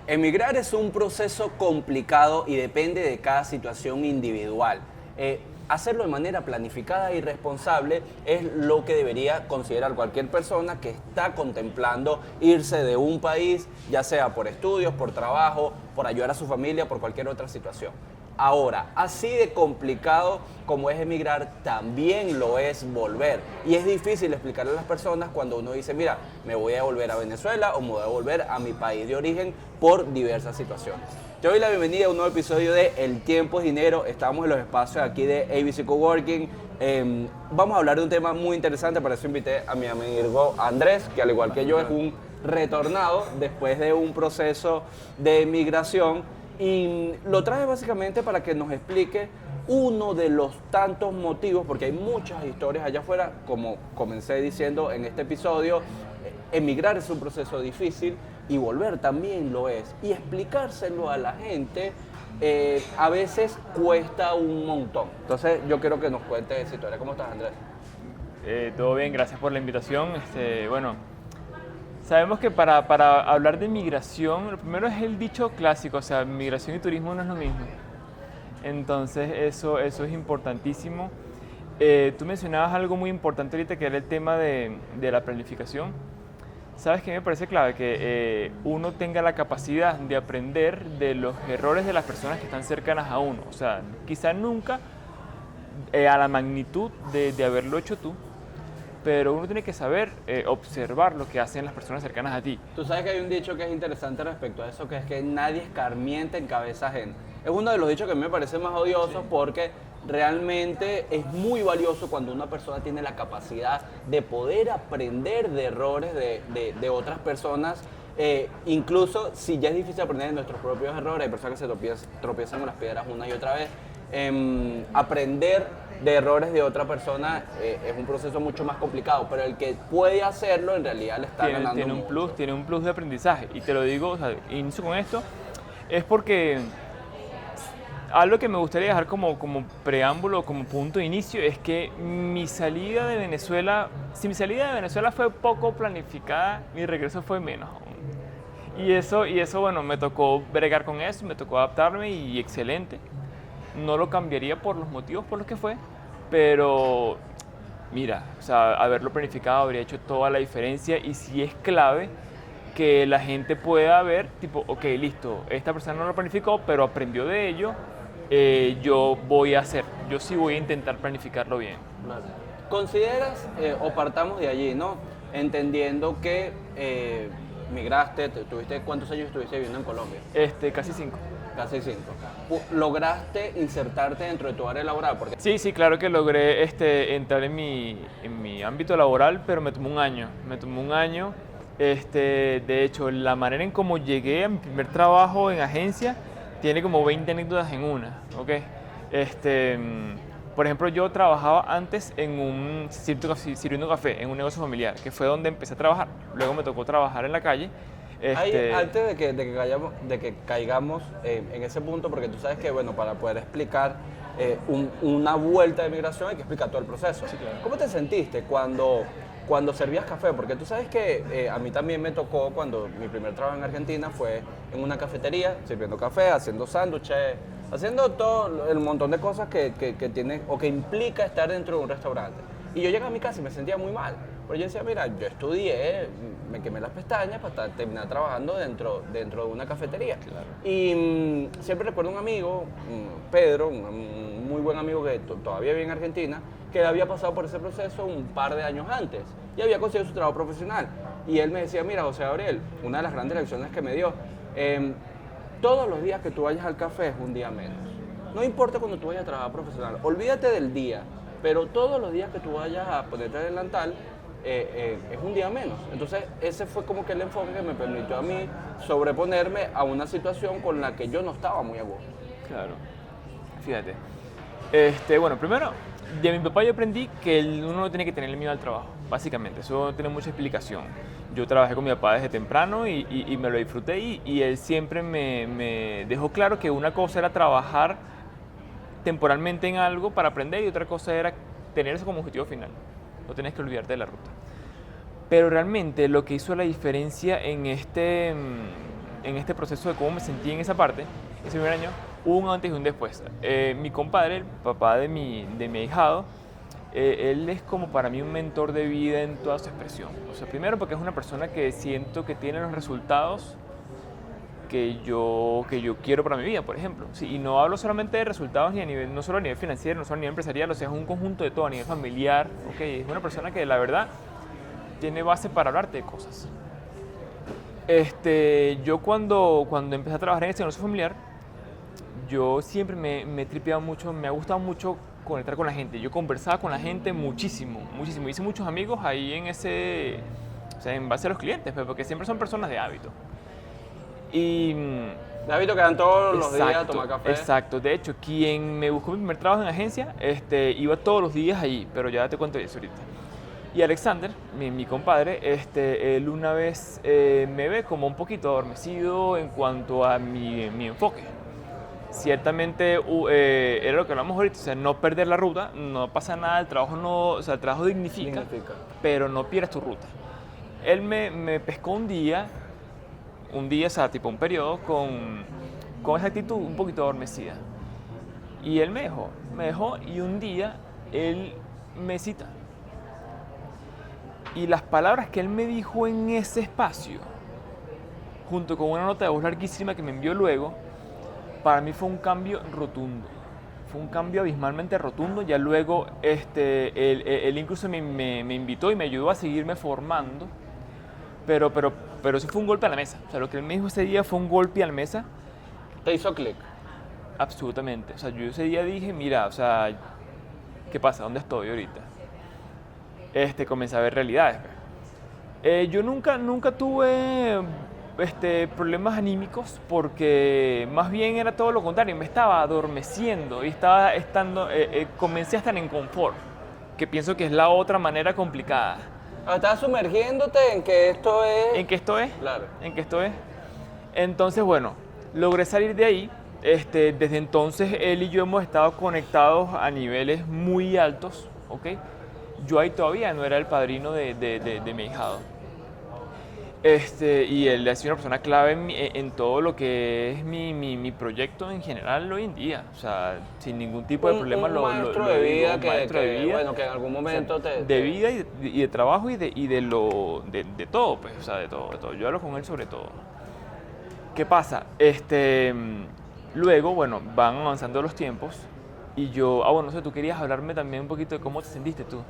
Emigrar es un proceso complicado y depende de cada situación individual. Hacerlo de manera planificada y responsable es lo que debería considerar cualquier persona que está contemplando irse de un país, ya sea por estudios, por trabajo, por ayudar a su familia, por cualquier otra situación. Ahora, así de complicado como es emigrar, también lo es volver. Y es difícil explicarle a las personas cuando uno dice, mira, me voy a volver a Venezuela o me voy a volver a mi país de origen por diversas situaciones. Te doy la bienvenida a un nuevo episodio de El Tiempo es Dinero. Estamos en los espacios aquí de ABC Coworking. Vamos a hablar de un tema muy interesante, para eso invité a mi amigo Andrés, que al igual que yo es un retornado después de un proceso de migración. Y lo traje básicamente para que nos explique uno de los tantos motivos, porque hay muchas historias allá afuera, como comencé diciendo en este episodio, emigrar es un proceso difícil y volver también lo es. Y explicárselo a la gente a veces cuesta un montón. Entonces yo quiero que nos cuente esa historia. ¿Cómo estás, Andrés? Todo bien, gracias por la invitación. Bueno, sabemos que para hablar de migración, lo primero es el dicho clásico, o sea, migración y turismo no es lo mismo. Entonces eso es importantísimo. Tú mencionabas algo muy importante ahorita, que era el tema de la planificación. ¿Sabes qué me parece clave? Que uno tenga la capacidad de aprender de los errores de las personas que están cercanas a uno. O sea, quizá nunca a la magnitud de haberlo hecho tú, pero uno tiene que saber observar lo que hacen las personas cercanas a ti. Tú sabes que hay un dicho que es interesante respecto a eso, que es que nadie escarmienta en cabeza ajena. Es uno de los dichos que a mí me parece más odioso, sí, porque realmente es muy valioso cuando una persona tiene la capacidad de poder aprender de errores de otras personas. Incluso si ya es difícil aprender de nuestros propios errores, hay personas que se tropiezan con las piedras una y otra vez. Aprender de errores de otra persona es un proceso mucho más complicado, pero el que puede hacerlo en realidad le está ganando mucho. Tiene un plus de aprendizaje. Y te lo digo, o sea, inicio con esto, es porque algo que me gustaría dejar como preámbulo, como punto de inicio, es que mi salida de Venezuela, si mi salida de Venezuela fue poco planificada, mi regreso fue menos aún. Y eso, bueno, me tocó bregar con eso, me tocó adaptarme y excelente. No lo cambiaría por los motivos por los que fue, pero mira, o sea, haberlo planificado habría hecho toda la diferencia, y sí es clave que la gente pueda ver, tipo, ok, listo, esta persona no lo planificó, pero aprendió de ello, yo sí voy a intentar planificarlo bien. Claro. ¿Consideras, o partamos de allí, ¿no? Entendiendo que migraste, ¿tuviste cuántos años estuviste viviendo en Colombia? Casi 5. Casi 5. ¿Lograste insertarte dentro de tu área laboral? Porque Sí, claro que logré entrar en mi ámbito laboral, pero me tomó un año. De hecho, la manera en cómo llegué a mi primer trabajo en agencia tiene como 20 anécdotas en una, ¿ok? Por ejemplo, yo trabajaba antes en sirviendo café en un negocio familiar, que fue donde empecé a trabajar. Luego me tocó trabajar en la calle. Antes de que caigamos en ese punto, porque tú sabes que, bueno, para poder explicar una vuelta de migración hay que explicar todo el proceso. Sí, claro. ¿Cómo te sentiste cuando servías café? Porque tú sabes que a mí también me tocó, cuando mi primer trabajo en Argentina fue en una cafetería, sirviendo café, haciendo sándwiches, haciendo todo el montón de cosas que tiene o que implica estar dentro de un restaurante. Y yo llegué a mi casa y me sentía muy mal. Pero yo decía, mira, yo estudié, me quemé las pestañas para terminar trabajando dentro de una cafetería. Claro. Y siempre recuerdo un amigo, Pedro, un muy buen amigo que todavía vive en Argentina, que había pasado por ese proceso un par de años antes y había conseguido su trabajo profesional. Y él me decía, mira, José Gabriel, una de las grandes lecciones que me dio, todos los días que tú vayas al café es un día menos. No importa cuando tú vayas a trabajar profesional, olvídate del día, pero todos los días que tú vayas a ponerte el delantal, es un día menos. Entonces ese fue como que el enfoque que me permitió a mí sobreponerme a una situación con la que yo no estaba muy a gusto. Claro, fíjate. Bueno, primero, de mi papá yo aprendí que uno no tiene que tener miedo al trabajo, básicamente. Eso no tiene mucha explicación. Yo trabajé con mi papá desde temprano y me lo disfruté, y él siempre me dejó claro que una cosa era trabajar temporalmente en algo para aprender, y otra cosa era tener eso como objetivo final. No tienes que olvidarte de la ruta. Pero realmente lo que hizo la diferencia en en este proceso de cómo me sentí en esa parte, ese primer año, hubo un antes y un después. Mi compadre, el papá de mi ahijado, él es como para mí un mentor de vida en toda su expresión. O sea, primero porque es una persona que siento que tiene los resultados que yo quiero para mi vida, por ejemplo. Sí, y no hablo solamente de resultados ni a nivel, no solo a nivel financiero, no solo a nivel empresarial, o sea, es un conjunto de todo, a nivel familiar. Okay, es una persona que la verdad tiene base para hablarte de cosas. Yo cuando empecé a trabajar en este negocio familiar, yo siempre me he tripeado mucho, me ha gustado mucho conectar con la gente. Yo conversaba con la gente muchísimo, muchísimo. Hice muchos amigos ahí en ese, o sea, en base a los clientes, pues, porque siempre son personas de hábito. Y De hábito que dan todos los días a tomar café. Exacto. De hecho, quien me buscó mi primer trabajo en agencia, iba todos los días allí, pero ya te cuento eso ahorita. Y Alexander, mi compadre, él una vez me ve como un poquito adormecido en cuanto a mi enfoque. Ciertamente era lo que hablamos ahorita, o sea, no perder la ruta, no pasa nada, el trabajo no, o sea, el trabajo dignifica, pero no pierdas tu ruta. Él me pescó un día, o sea, tipo un periodo, con esa actitud un poquito adormecida. Y él me dejó y un día él me cita. Y las palabras que él me dijo en ese espacio, junto con una nota de voz larguísima que me envió luego, para mí fue un cambio rotundo. Fue un cambio abismalmente rotundo. Ya luego él incluso me invitó y me ayudó a seguirme formando. Pero eso fue un golpe a la mesa. O sea, lo que él me dijo ese día fue un golpe a la mesa. ¿Te hizo clic? Absolutamente. O sea, yo ese día dije, mira, o sea, ¿qué pasa? ¿Dónde estoy ahorita? Comencé a ver realidades. Yo nunca tuve problemas anímicos porque más bien era todo lo contrario, me estaba adormeciendo y comencé a estar en confort, que pienso que es la otra manera complicada. Estás sumergiéndote en que esto es... ¿En qué esto es? Claro. ¿En qué esto es? Entonces, bueno, logré salir de ahí. Desde entonces él y yo hemos estado conectados a niveles muy altos, ¿ok? Yo ahí todavía no era el padrino de mi ahijado. Y él ha sido una persona clave en todo lo que es mi proyecto en general hoy en día. O sea, sin ningún tipo de problema. Un maestro de vida bueno, que en algún momento, o sea, de vida y de trabajo y de todo, pues. O sea, de todo. Yo hablo con él sobre todo. ¿Qué pasa? Luego, bueno, van avanzando los tiempos y yo... bueno, no sé, tú querías hablarme también un poquito de cómo te sentiste tú.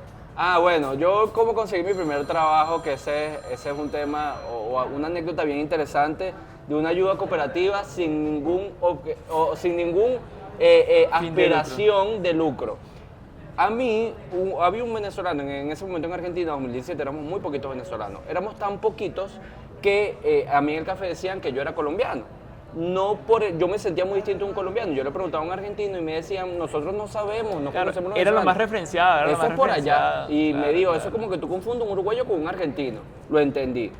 Bueno, yo cómo conseguí mi primer trabajo, que ese es un tema o una anécdota bien interesante de una ayuda cooperativa sin ningún aspiración de lucro. A mí, había un venezolano en ese momento en Argentina, en 2017, éramos muy poquitos venezolanos. Éramos tan poquitos que a mí en el café decían que yo era colombiano. Yo me sentía muy distinto a un colombiano. Yo le preguntaba a un argentino y me decían, nosotros no sabemos, no conocemos los Era lo venezolanos. más referenciado. Eso es por allá. Y me dijo, eso es como que tú confundes un uruguayo con un argentino. Lo entendí.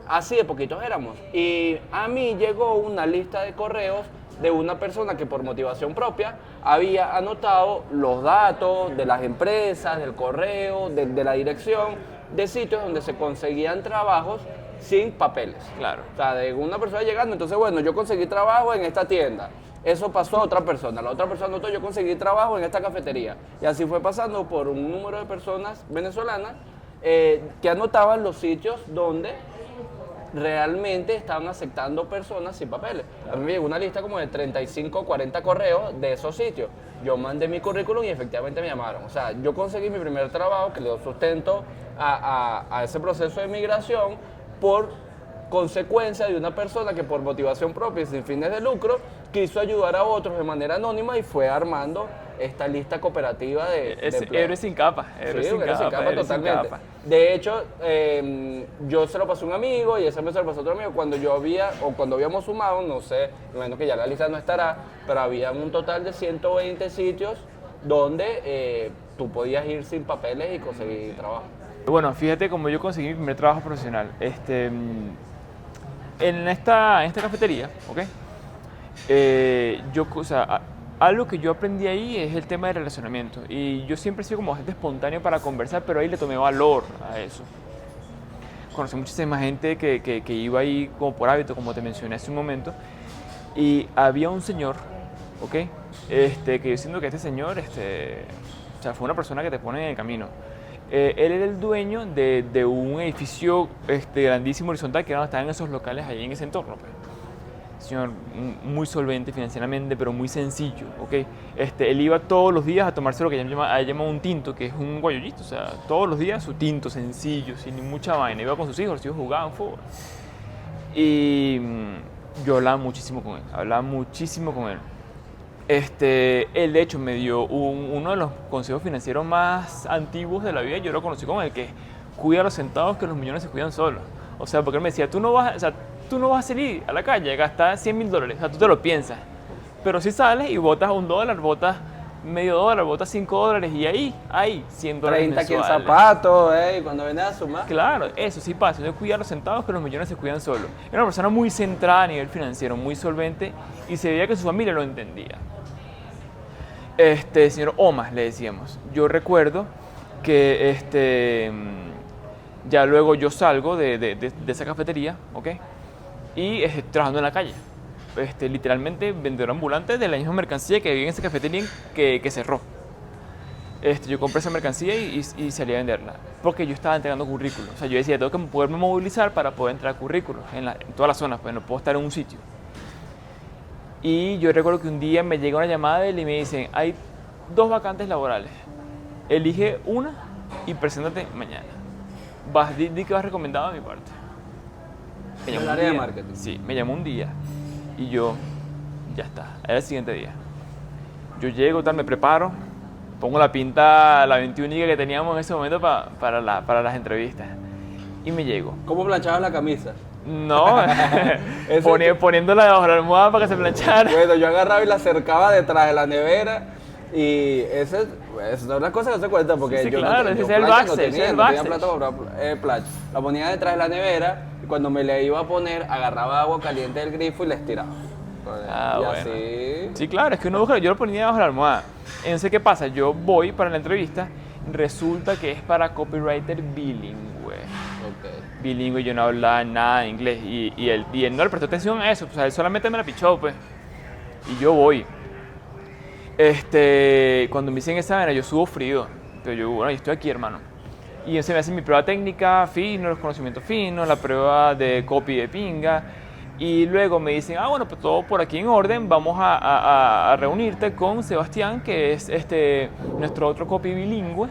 Así de poquitos éramos. Y a mí llegó una lista de correos de una persona que por motivación propia había anotado los datos de las empresas, del correo, de la dirección, de sitios donde se conseguían trabajos sin papeles. Claro. O sea, de una persona llegando, entonces, bueno, yo conseguí trabajo en esta tienda. Eso pasó a otra persona. La otra persona notó, yo conseguí trabajo en esta cafetería. Y así fue pasando por un número de personas venezolanas que anotaban los sitios donde realmente estaban aceptando personas sin papeles. A mí me llegó una lista como de 35 o 40 correos de esos sitios. Yo mandé mi currículum y efectivamente me llamaron. O sea, yo conseguí mi primer trabajo que le dio sustento a ese proceso de migración por consecuencia de una persona que por motivación propia y sin fines de lucro quiso ayudar a otros de manera anónima y fue armando esta lista cooperativa de Héroe sin capa. Héroe sin capa, totalmente. De hecho, yo se lo pasé a un amigo y ese me se lo pasó a otro amigo. Cuando habíamos sumado, no sé, me imagino que ya la lista no estará, pero había un total de 120 sitios donde tú podías ir sin papeles y conseguir trabajo. Bueno, fíjate cómo yo conseguí mi primer trabajo profesional. En esta cafetería, ¿ok? Algo que yo aprendí ahí es el tema de relacionamiento. Y yo siempre he sido como bastante espontáneo para conversar, pero ahí le tomé valor a eso. conocí muchísima gente que iba ahí como por hábito, como te mencioné hace un momento, y había un señor, ¿ok? Que yo siento que este señor, o sea, fue una persona que te pone en el camino. Él era el dueño de un edificio grandísimo, horizontal, que era donde estaban esos locales allí en ese entorno, pues. Señor muy solvente financieramente, pero muy sencillo, ¿ok? Él iba todos los días a tomarse lo que llama un tinto, que es un guayollito, o sea, todos los días su tinto sencillo, sin mucha vaina. Iba con sus hijos, jugaban fútbol. Y yo hablaba muchísimo con él, él de hecho me dio uno de los consejos financieros más antiguos de la vida. Yo lo conocí con el que cuida los centavos, que los millones se cuidan solos. O sea, porque él me decía, tú no vas a salir a la calle a gastar $100,000, o sea, tú te lo piensas. Pero si sales y botas $1, botas medio dólar, botas $5 y ahí hay $100 30 aquí en mensuales. zapatos, cuando vendes a sumar. Claro, eso sí pasa. Yo cuidar los centavos, que los millones se cuidan solos. Era una persona muy centrada a nivel financiero, muy solvente, y se veía que su familia lo entendía. Señor Omas, le decíamos. Yo recuerdo que ya luego yo salgo de esa cafetería, ¿ok? Y estoy trabajando en la calle. Literalmente vendedor ambulante de la misma mercancía que había en esa cafetería que cerró. Yo compré esa mercancía y salí a venderla, porque yo estaba entregando currículos. O sea, yo decía, tengo que poderme movilizar para poder entregar currículos en todas las zonas, pues no puedo estar en un sitio. Y yo recuerdo que un día me llega una llamada de él y me dicen, hay 2 vacantes laborales, elige una y preséntate mañana. Di que vas recomendado de mi parte. Me llamó ¿En el un área de día. marketing? Sí, me llamó un día y yo, ya está, era el siguiente día. Yo llego, me preparo, pongo la pinta, la 21 que teníamos en ese momento para las entrevistas y me llego. ¿Cómo planchabas la camisa? No, poniéndola debajo de la almohada para que se planchara. Bueno, yo agarraba y la acercaba detrás de la nevera y esa es una cosa que no se cuenta porque Sí, yo claro, no, ese yo es el plancha backstage, no tenía, es el no tenía backstage. plata para comprar plancha. La ponía detrás de la nevera y cuando me la iba a poner agarraba agua caliente del grifo y la estiraba. Ah, y bueno. así. Sí, claro, es que yo lo ponía debajo de la almohada. Entonces, ¿qué pasa? Yo voy para la entrevista, resulta que es para copywriter bilingüe. Ok. Bilingüe, yo no hablaba nada de inglés y él no le prestó atención a eso, o sea, él solamente me la pichó, pues. Y yo voy. Cuando me dicen esa vaina, yo subo frío, pero yo estoy aquí, hermano. Y se me hace mi prueba técnica, fino, los conocimientos finos, la prueba de copy de pinga. Y luego me dicen, bueno, pues todo por aquí en orden, vamos a reunirte con Sebastián, que es nuestro otro copy bilingüe,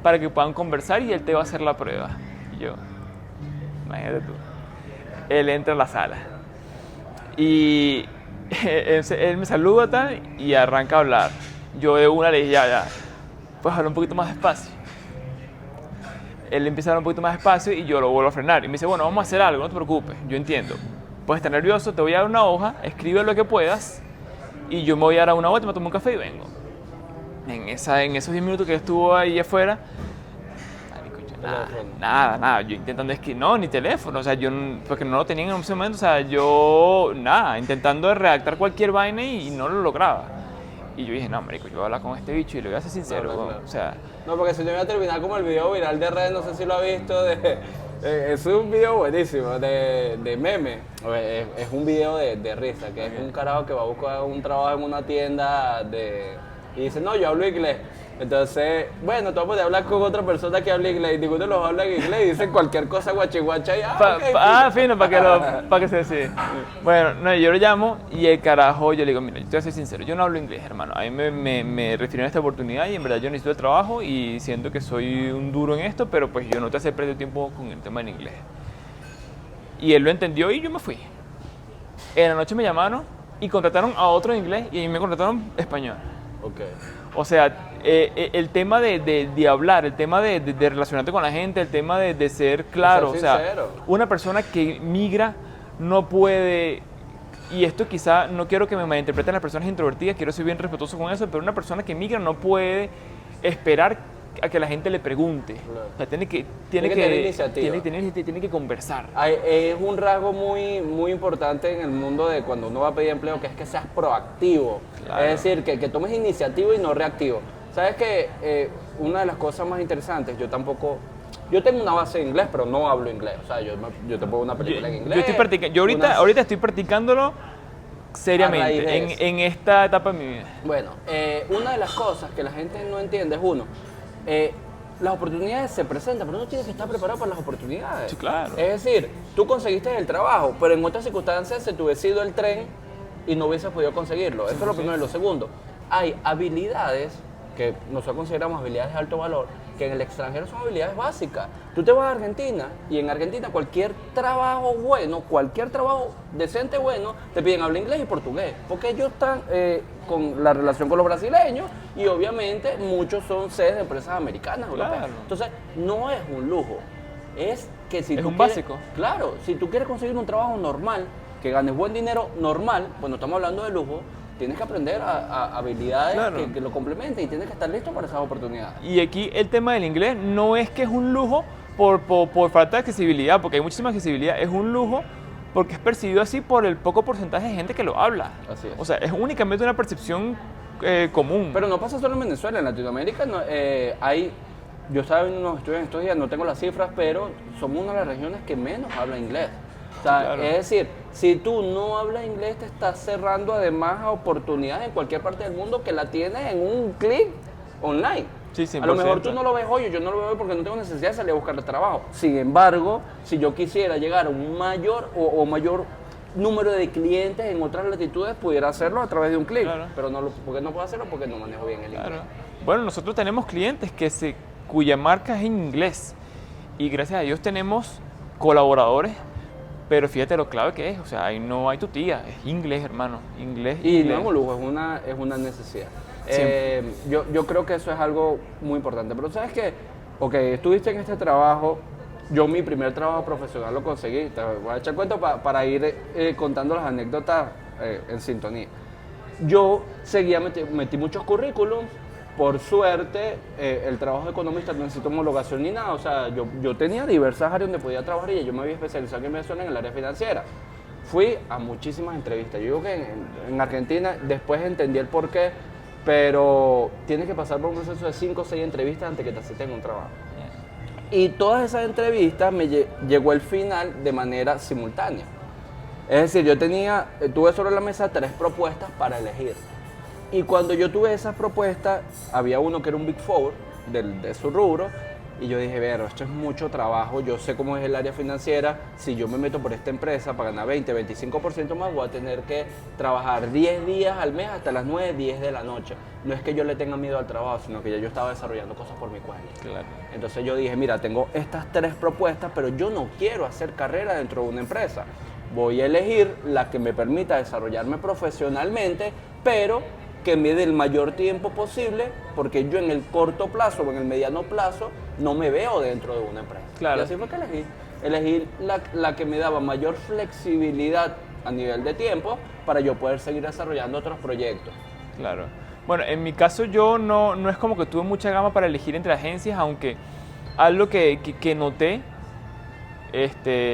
para que puedan conversar y él te va a hacer la prueba. Y yo, imagínate tú. Él entra a la sala y él me saluda tal y arranca a hablar. Yo de una le dije, ya, puedes hablar un poquito más despacio. Él empieza a hablar un poquito más despacio y yo lo vuelvo a frenar. Y me dice, bueno, vamos a hacer algo, no te preocupes, yo entiendo. Puedes estar nervioso, te voy a dar una hoja, escribe lo que puedas y yo me voy a dar a una vuelta, me tomo un café y vengo. En esos 10 minutos que estuvo ahí afuera, nada, yo intentando escribir, no, ni teléfono, o sea, porque no lo tenía en ese momento, o sea, intentando redactar cualquier vaina y no lo lograba. Y yo dije, no, marico, yo voy a hablar con este bicho y le voy a ser sincero, Claro. o sea... No, porque si yo voy a terminar como el video viral de redes, no sé si lo ha visto, es un video buenísimo, de meme. Es un video de risa, que es un carajo que va a buscar un trabajo en una tienda y dice, no, yo hablo inglés. Entonces, bueno, tú vas a poder hablar con otra persona que habla inglés, y ninguno de los habla en inglés y dicen cualquier cosa guachihuacha y fino, para que se decide. Bueno, no, yo lo llamo y el carajo, yo le digo, mira, yo te voy a ser sincero, yo no hablo inglés, hermano. A mí me refirieron a esta oportunidad y en verdad yo necesito el trabajo y siento que soy un duro en esto, pero pues yo no te hace perder tiempo con el tema del inglés. Y él lo entendió y yo me fui. En la noche me llamaron y contrataron a otro en inglés y a mí me contrataron español. Okay. O sea, el tema de hablar, el tema de relacionarte con la gente, el tema de ser claro, ser o sea, sincero. una persona que migra no puede, y esto quizá, no quiero que me malinterpreten las personas introvertidas, quiero ser bien respetuoso con eso, pero una persona que migra no puede esperar a que la gente le pregunte. Claro. O sea, tiene que tener iniciativa. tiene que conversar. Es un rasgo muy, muy importante en el mundo de cuando uno va a pedir empleo, que es que seas proactivo. Claro. Es decir, que tomes iniciativa y no reactivo. ¿Sabes qué? Una de las cosas más interesantes, yo Yo tengo una base de inglés, pero no hablo inglés. O sea, yo te pongo una película en inglés. Ahorita estoy practicándolo A raíz de seriamente eso. en esta etapa de mi vida. Bueno, una de las cosas que la gente no entiende es las oportunidades se presentan, pero uno tiene que estar preparado para las oportunidades. Sí, claro. Es decir, tú conseguiste el trabajo, pero en otras circunstancias se te hubiese ido el tren y no hubieses podido conseguirlo. Eso es lo primero. Y lo segundo, hay habilidades que nosotros consideramos habilidades de alto valor, que en el extranjero son habilidades básicas. Tú te vas a Argentina y en Argentina cualquier trabajo bueno, cualquier trabajo decente bueno, te piden hablar inglés y portugués, porque ellos están con la relación con los brasileños y obviamente muchos son sedes de empresas americanas, europeas. Claro. Entonces, no es un lujo, es que si Es tú un quieres, básico. Claro, si tú quieres conseguir un trabajo normal, que ganes buen dinero normal, bueno, estamos hablando de lujo, tienes que aprender a habilidades Claro. que lo complementen y tienes que estar listo para esas oportunidades. Y aquí el tema del inglés no es que es un lujo por falta de accesibilidad, porque hay muchísima accesibilidad, es un lujo porque es percibido así por el poco porcentaje de gente que lo habla. Así es. O sea, es únicamente una percepción común. Pero no pasa solo en Venezuela, en Latinoamérica yo estaba viendo unos estudios en estos días, no tengo las cifras, pero somos una de las regiones que menos habla inglés. O sea, Sí, claro. es decir, si tú no hablas inglés, te estás cerrando además a oportunidades en cualquier parte del mundo que la tienes en un clic online. Sí, A lo mejor 100%. tú no lo ves hoy, yo no lo veo hoy porque no tengo necesidad de salir a buscar trabajo. Sin embargo, si yo quisiera llegar a un mayor mayor número de clientes en otras latitudes, pudiera hacerlo a través de un clic. Claro. Pero ¿por qué no puedo hacerlo? Porque no manejo bien el inglés. Claro. Bueno, nosotros tenemos clientes cuya marca es en inglés y gracias a Dios tenemos colaboradores, pero fíjate lo clave que es, o sea, ahí no hay tu tía, es inglés, hermano, inglés. Y inglés. no es un lujo, es una necesidad. Siempre. Yo creo que eso es algo muy importante. Pero sabes que, ok, estuviste en este trabajo, yo mi primer trabajo profesional lo conseguí, te voy a echar cuenta para ir contando las anécdotas en sintonía. Yo metí muchos currículums, por suerte el trabajo de economista no necesita homologación ni nada, o sea, yo tenía diversas áreas donde podía trabajar y yo me había especializado aquí en Venezuela en el área financiera. Fui a muchísimas entrevistas, yo digo que en Argentina después entendí el porqué, pero tienes que pasar por un proceso de 5 o 6 entrevistas antes que te acepten un trabajo. Y todas esas entrevistas llegó el final de manera simultánea. Es decir, tuve sobre la mesa 3 propuestas para elegir. Y cuando yo tuve esas propuestas, había uno que era un Big Four de su rubro, y yo dije, esto es mucho trabajo, yo sé cómo es el área financiera, si yo me meto por esta empresa para ganar 20, 25% más, voy a tener que trabajar 10 días al mes hasta las 9, 10 de la noche. No es que yo le tenga miedo al trabajo, sino que ya yo estaba desarrollando cosas por mi cuenta. Claro. Entonces yo dije, mira, tengo estas 3 propuestas, pero yo no quiero hacer carrera dentro de una empresa. Voy a elegir la que me permita desarrollarme profesionalmente, pero que me dé el mayor tiempo posible, porque yo en el corto plazo o en el mediano plazo no me veo dentro de una empresa. Claro. Y así fue que elegí. Elegí la que me daba mayor flexibilidad a nivel de tiempo para yo poder seguir desarrollando otros proyectos. Claro. Bueno, en mi caso yo no es como que tuve mucha gama para elegir entre agencias, aunque algo que noté,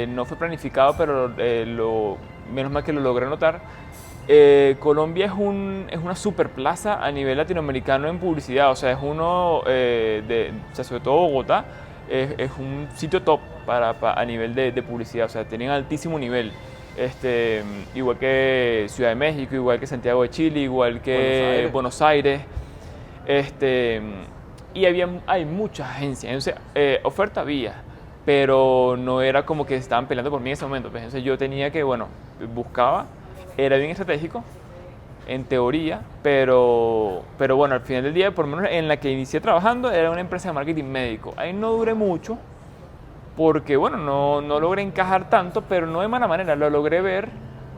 no fue planificado, pero menos mal que lo logré notar. Colombia es una superplaza a nivel latinoamericano en publicidad, o sea, es o sea, sobre todo Bogotá, es un sitio top a nivel de publicidad, o sea, tienen altísimo nivel. Igual que Ciudad de México, igual que Santiago de Chile, igual que Buenos Aires. Y hay muchas agencias, entonces oferta había, pero no era como que estaban peleando por mí en ese momento. Pues, entonces yo tenía que, buscaba, era bien estratégico, en teoría, pero bueno, al final del día, por lo menos en la que inicié trabajando, era una empresa de marketing médico. Ahí no duré mucho, porque no logré encajar tanto, pero no de mala manera, lo logré ver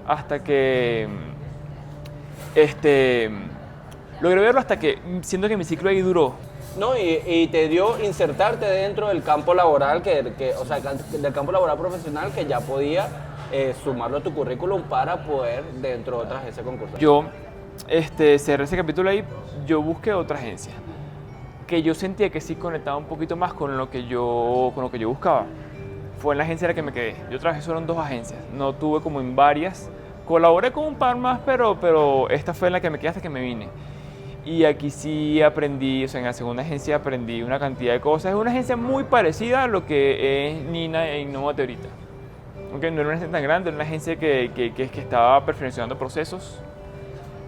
hasta que, logré verlo hasta que siento que mi ciclo ahí duró. No, y te dio insertarte dentro del campo laboral, o sea, del campo laboral profesional que ya podía sumarlo a tu currículum para poder dentro de otra agencia concursar. Yo cerré ese capítulo ahí, yo busqué otra agencia que yo sentía que sí conectaba un poquito más con lo que yo buscaba. Fue en la agencia en la que me quedé. Yo trabajé solo en 2 agencias, no tuve como en varias. Colaboré con un par más, pero esta fue en la que me quedé hasta que me vine. Y aquí sí aprendí, o sea, en la segunda agencia aprendí una cantidad de cosas. Es una agencia muy parecida a lo que es Nina e Innovate ahorita. Aunque no era una agencia tan grande, era una agencia que estaba perfeccionando procesos,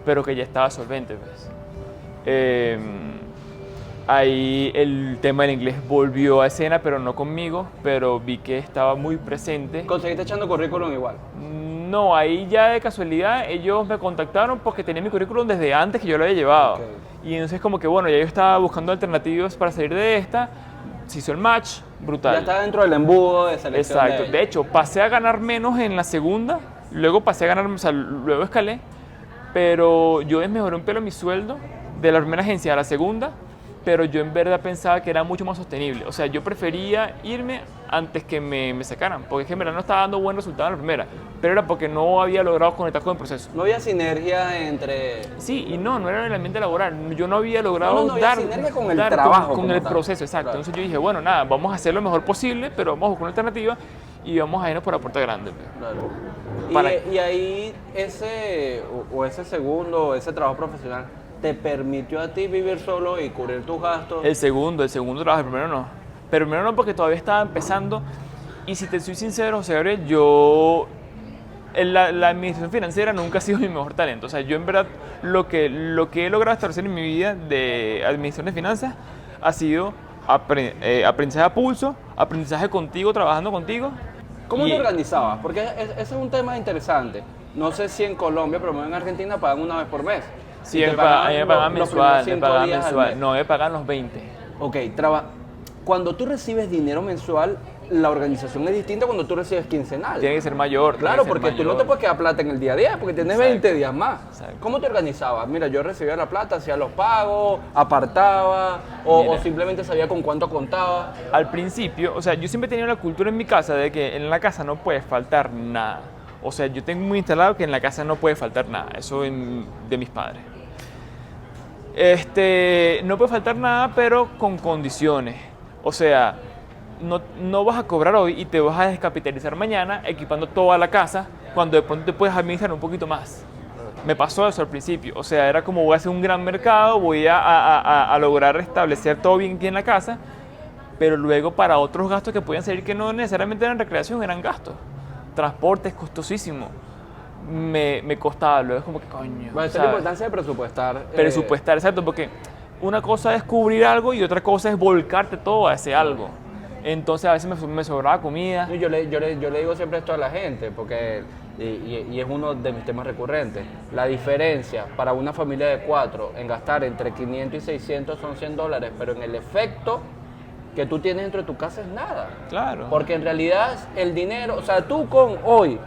pero que ya estaba solvente, pues. Ahí el tema del inglés volvió a escena, pero no conmigo, pero vi que estaba muy presente. ¿Conseguiste echando currículum igual? No, ahí ya de casualidad ellos me contactaron porque tenía mi currículum desde antes que yo lo había llevado. Okay. Y entonces como que bueno, ya yo estaba buscando alternativas para salir de esta, se hizo el match, brutal. Ya está dentro del embudo de selección. Exacto, de hecho pasé a ganar menos en la segunda, luego pasé a ganar, o sea, luego escalé, pero yo desmejoré un pelo mi sueldo de la primera agencia a la segunda, pero yo en verdad pensaba que era mucho más sostenible. O sea, yo prefería irme antes que me sacaran, porque es que en verdad no estaba dando buen resultado en la primera, pero era porque no había logrado conectar con el proceso. No había sinergia entre... Sí, y no era el ambiente laboral. Yo no había logrado no había dar sinergia con el trabajo. Con el tal. proceso, exacto. Claro. Entonces yo dije, bueno, nada, vamos a hacer lo mejor posible, pero vamos a buscar una alternativa y vamos a irnos por la puerta grande. Claro. Y ahí ese segundo, ese trabajo profesional, ¿te permitió a ti vivir solo y cubrir tus gastos? El segundo trabajo, el primero no. Pero el primero no porque todavía estaba empezando. Y si te soy sincero, José Gabriel, yo... La administración financiera nunca ha sido mi mejor talento. O sea, yo en verdad lo que he logrado establecer en mi vida de administración de finanzas ha sido aprendizaje a pulso, aprendizaje contigo, trabajando contigo. ¿Cómo te organizabas? Porque ese es un tema interesante. No sé si en Colombia, pero en Argentina pagan una vez por mes. Sí, a mí me pagan mensual. No, me pagan los 20. Ok, cuando tú recibes dinero mensual, la organización es distinta cuando tú recibes quincenal. Tiene que ser mayor. Claro, porque tú no te puedes quedar plata en el día a día, porque tienes 20 días más. Exacto. ¿Cómo te organizabas? Mira, yo recibía la plata, hacía los pagos, apartaba, o simplemente sabía con cuánto contaba. Al principio, o sea, yo siempre he tenido la cultura en mi casa de que en la casa no puede faltar nada. O sea, yo tengo muy instalado que en la casa no puede faltar nada. Eso de mis padres. No puede faltar nada, pero con condiciones. O sea, no vas a cobrar hoy y te vas a descapitalizar mañana equipando toda la casa cuando de pronto te puedes administrar un poquito más. Me pasó eso al principio. O sea, era como voy a hacer un gran mercado, voy a lograr establecer todo bien aquí en la casa, pero luego para otros gastos que podían salir que no necesariamente eran recreación, eran gastos. Transporte es costosísimo. Me costaba, luego es como que coño. Bueno, esa es la importancia de presupuestar. Presupuestar, exacto, porque una cosa es cubrir algo y otra cosa es volcarte todo a ese algo. Entonces a veces me sobraba comida. Yo le digo siempre esto a la gente, porque y es uno de mis temas recurrentes. La diferencia para una familia de 4 en gastar entre 500 y 600 son $100, pero en el efecto que tú tienes dentro de tu casa es nada. Claro. Porque en realidad el dinero, o sea, tú con hoy,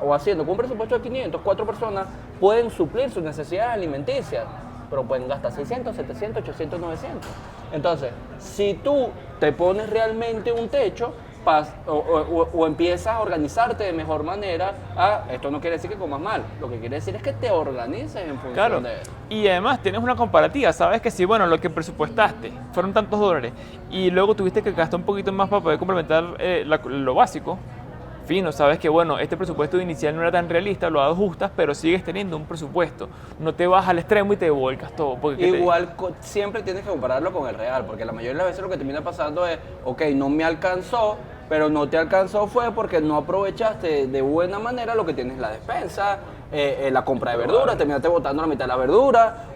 o haciendo con un presupuesto de 500, 4 personas pueden suplir sus necesidades alimenticias, pero pueden gastar 600, 700, 800, 900. Entonces, si tú te pones realmente un techo o empiezas a organizarte de mejor manera, esto no quiere decir que comas mal, lo que quiere decir es que te organices en función de eso. Y además tienes una comparativa, sabes que si bueno, lo que presupuestaste fueron tantos dólares y luego tuviste que gastar un poquito más para poder complementar lo básico, fino, sabes que bueno, este presupuesto inicial no era tan realista, lo ajustas, pero sigues teniendo un presupuesto. No te vas al extremo y te volcas todo. Igual siempre tienes que compararlo con el real, porque la mayoría de las veces lo que termina pasando es, ok, no me alcanzó, pero no te alcanzó fue porque no aprovechaste de buena manera lo que tienes en la despensa, la compra de verduras, terminaste botando la mitad de la verdura.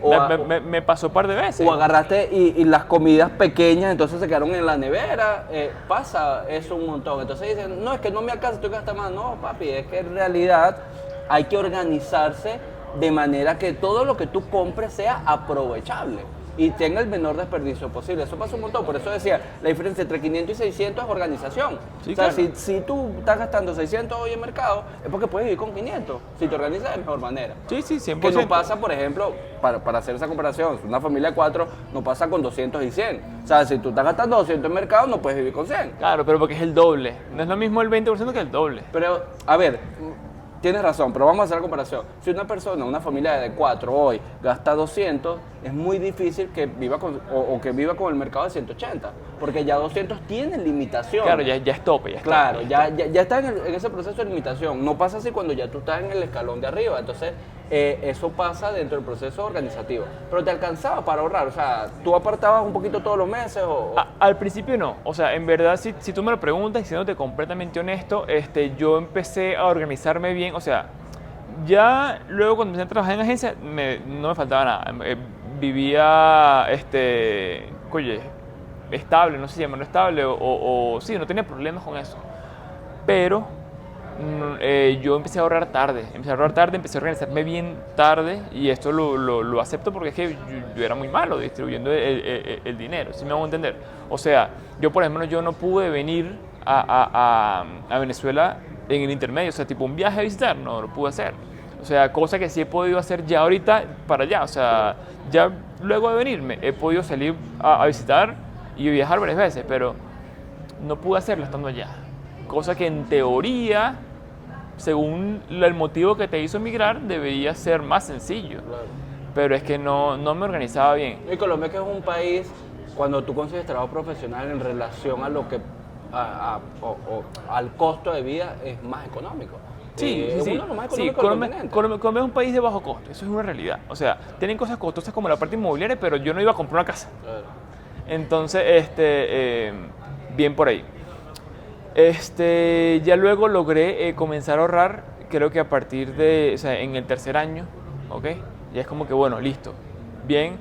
Me pasó un par de veces. O agarraste y las comidas pequeñas entonces se quedaron en la nevera. Pasa eso un montón. Entonces dicen, no, es que no me alcanza, estoy gastando más. No, papi, es que en realidad hay que organizarse de manera que todo lo que tú compres sea aprovechable y tenga el menor desperdicio posible. Eso pasa un montón. Por eso decía, la diferencia entre 500 y 600 es organización. Sí, o sea, claro. si tú estás gastando 600 hoy en mercado, es porque puedes vivir con 500, si te organizas de mejor manera. Sí, 100%. Que no pasa, por ejemplo, para hacer esa comparación, una familia de 4 no pasa con 200 y 100. O sea, si tú estás gastando 200 en mercado, no puedes vivir con 100. Claro, pero porque es el doble. No es lo mismo el 20% que el doble. Pero, a ver, tienes razón, pero vamos a hacer la comparación. Si una persona, una familia de 4 hoy gasta 200, es muy difícil que viva que viva con el mercado de 180, porque ya 200 tienen limitación. Claro, ya es tope. Ya está en ese proceso de limitación. No pasa así cuando ya tú estás en el escalón de arriba. Entonces, eso pasa dentro del proceso organizativo. Pero te alcanzaba para ahorrar, o sea, ¿tú apartabas un poquito todos los meses? Al principio no, o sea, en verdad, si tú me lo preguntas y siéndote completamente honesto, yo empecé a organizarme bien, o sea, ya luego cuando empecé a trabajar en agencia no me faltaba nada. Vivía, oye, estable, no sé si llamarlo estable, o sí, no tenía problemas con eso. Pero yo empecé a ahorrar tarde, empecé a organizarme bien tarde, y esto lo acepto porque es que yo era muy malo distribuyendo el dinero, ¿sí me hago entender? O sea, yo por ejemplo, yo no pude venir a Venezuela en el intermedio, o sea, tipo un viaje a visitar, no lo pude hacer. O sea, cosa que sí he podido hacer ya ahorita para allá, o sea, ya luego de venirme he podido salir a visitar y viajar varias veces, pero no pude hacerlo estando allá. Cosa que en teoría, según el motivo que te hizo emigrar, debería ser más sencillo. Claro. Pero es que no me organizaba bien. Y Colombia, que es un país, cuando tú consigues trabajo profesional en relación a lo que al costo de vida, es más económico. Sí, es sí, uno de los más sí. económicos del continente. Colombia es un país de bajo costo, eso es una realidad. O sea, tienen cosas costosas como la parte inmobiliaria, pero yo no iba a comprar una casa. Claro. Entonces, bien por ahí. Ya luego logré comenzar a ahorrar, creo que a partir de, o sea, en el tercer año, ¿ok? Ya es como que, bueno, listo, bien,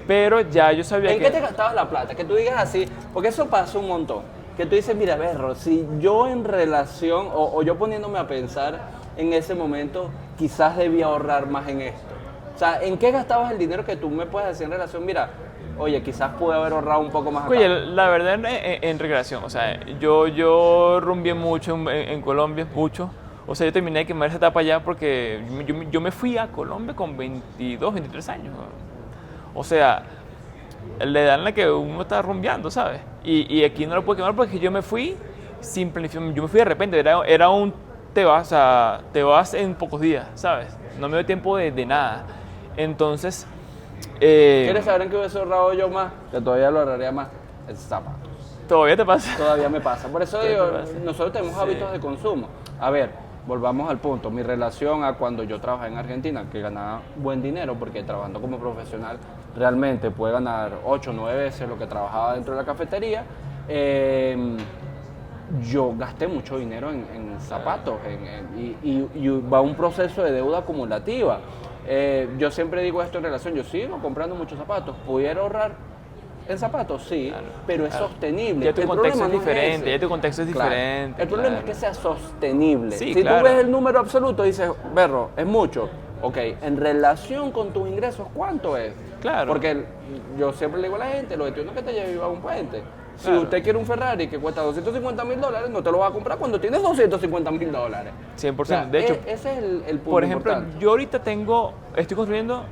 pero ya yo sabía ¿En qué te gastabas la plata? Que tú digas así, porque eso pasa un montón. Que tú dices, mira, Berro, si yo en relación, o yo poniéndome a pensar en ese momento, quizás debía ahorrar más en esto. O sea, ¿en qué gastabas el dinero que tú me puedes decir en relación? Mira, oye, quizás pude haber ahorrado un poco más acá. Oye, la verdad en recreación, o sea, yo rumbié mucho en Colombia, mucho. O sea, yo terminé de quemar esa etapa allá porque yo me fui a Colombia con 22, 23 años. O sea, la edad en la que uno está rumbeando, ¿sabes? Y aquí no lo puedo quemar porque yo me fui sin planificación, yo me fui de repente, era un te vas en pocos días, ¿sabes? No me dio tiempo de nada. Entonces... ¿Quieres saber en qué hubiese ahorrado yo más? Que todavía lo ahorraría más. El zapato. ¿Todavía te pasa? Todavía me pasa. Por eso digo, nosotros tenemos hábitos de consumo. A ver, volvamos al punto. Mi relación a cuando yo trabajé en Argentina, que ganaba buen dinero, porque trabajando como profesional realmente puede ganar 8 o 9 veces lo que trabajaba dentro de la cafetería. Yo gasté mucho dinero en zapatos y va un proceso de deuda acumulativa. Yo siempre digo esto en relación, yo sigo comprando muchos zapatos, ¿pudiera ahorrar en zapatos? Sí, claro, pero es claro. sostenible. Ya tu El contexto problema es no diferente, ese. ya tu contexto es Claro. diferente. El problema claro. es que sea sostenible. Sí, si claro. tú ves el número absoluto, dices, Berro, es mucho. Ok, en relación con tus ingresos, ¿cuánto es? Claro. Porque yo siempre le digo a la gente, lo entiendo que te lleve a un puente. Si Claro. usted quiere un Ferrari que cuesta $250,000, no te lo va a comprar cuando tienes $250,000. 100%. O sea, de hecho, ese es el punto por ejemplo, importante. yo ahorita estoy construyendo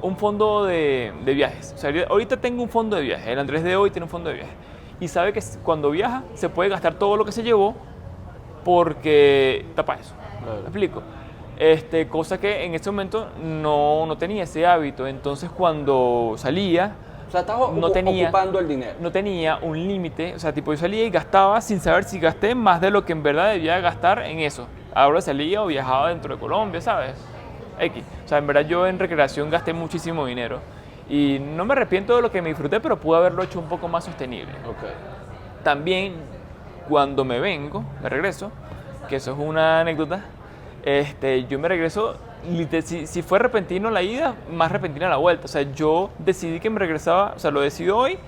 un fondo de viajes. O sea, ahorita tengo un fondo de viajes. El Andrés de hoy tiene un fondo de viajes. Y sabe que cuando viaja se puede gastar todo lo que se llevó porque tapa eso. Claro. ¿Me explico? Cosa que en este momento no tenía ese hábito. Entonces cuando salía, O sea, estás ocupando el dinero. no tenía un límite. O sea, tipo yo salía y gastaba sin saber si gasté más de lo que en verdad debía gastar en eso. Ahora salía o viajaba dentro de Colombia, ¿sabes? X. O sea, en verdad yo en recreación gasté muchísimo dinero. Y no me arrepiento de lo que me disfruté, pero pude haberlo hecho un poco más sostenible. Ok. También, cuando me regreso, que eso es una anécdota, yo me regreso, si fue repentino la ida, más repentina la vuelta. O sea, yo decidí que me regresaba, o sea, lo decido hoy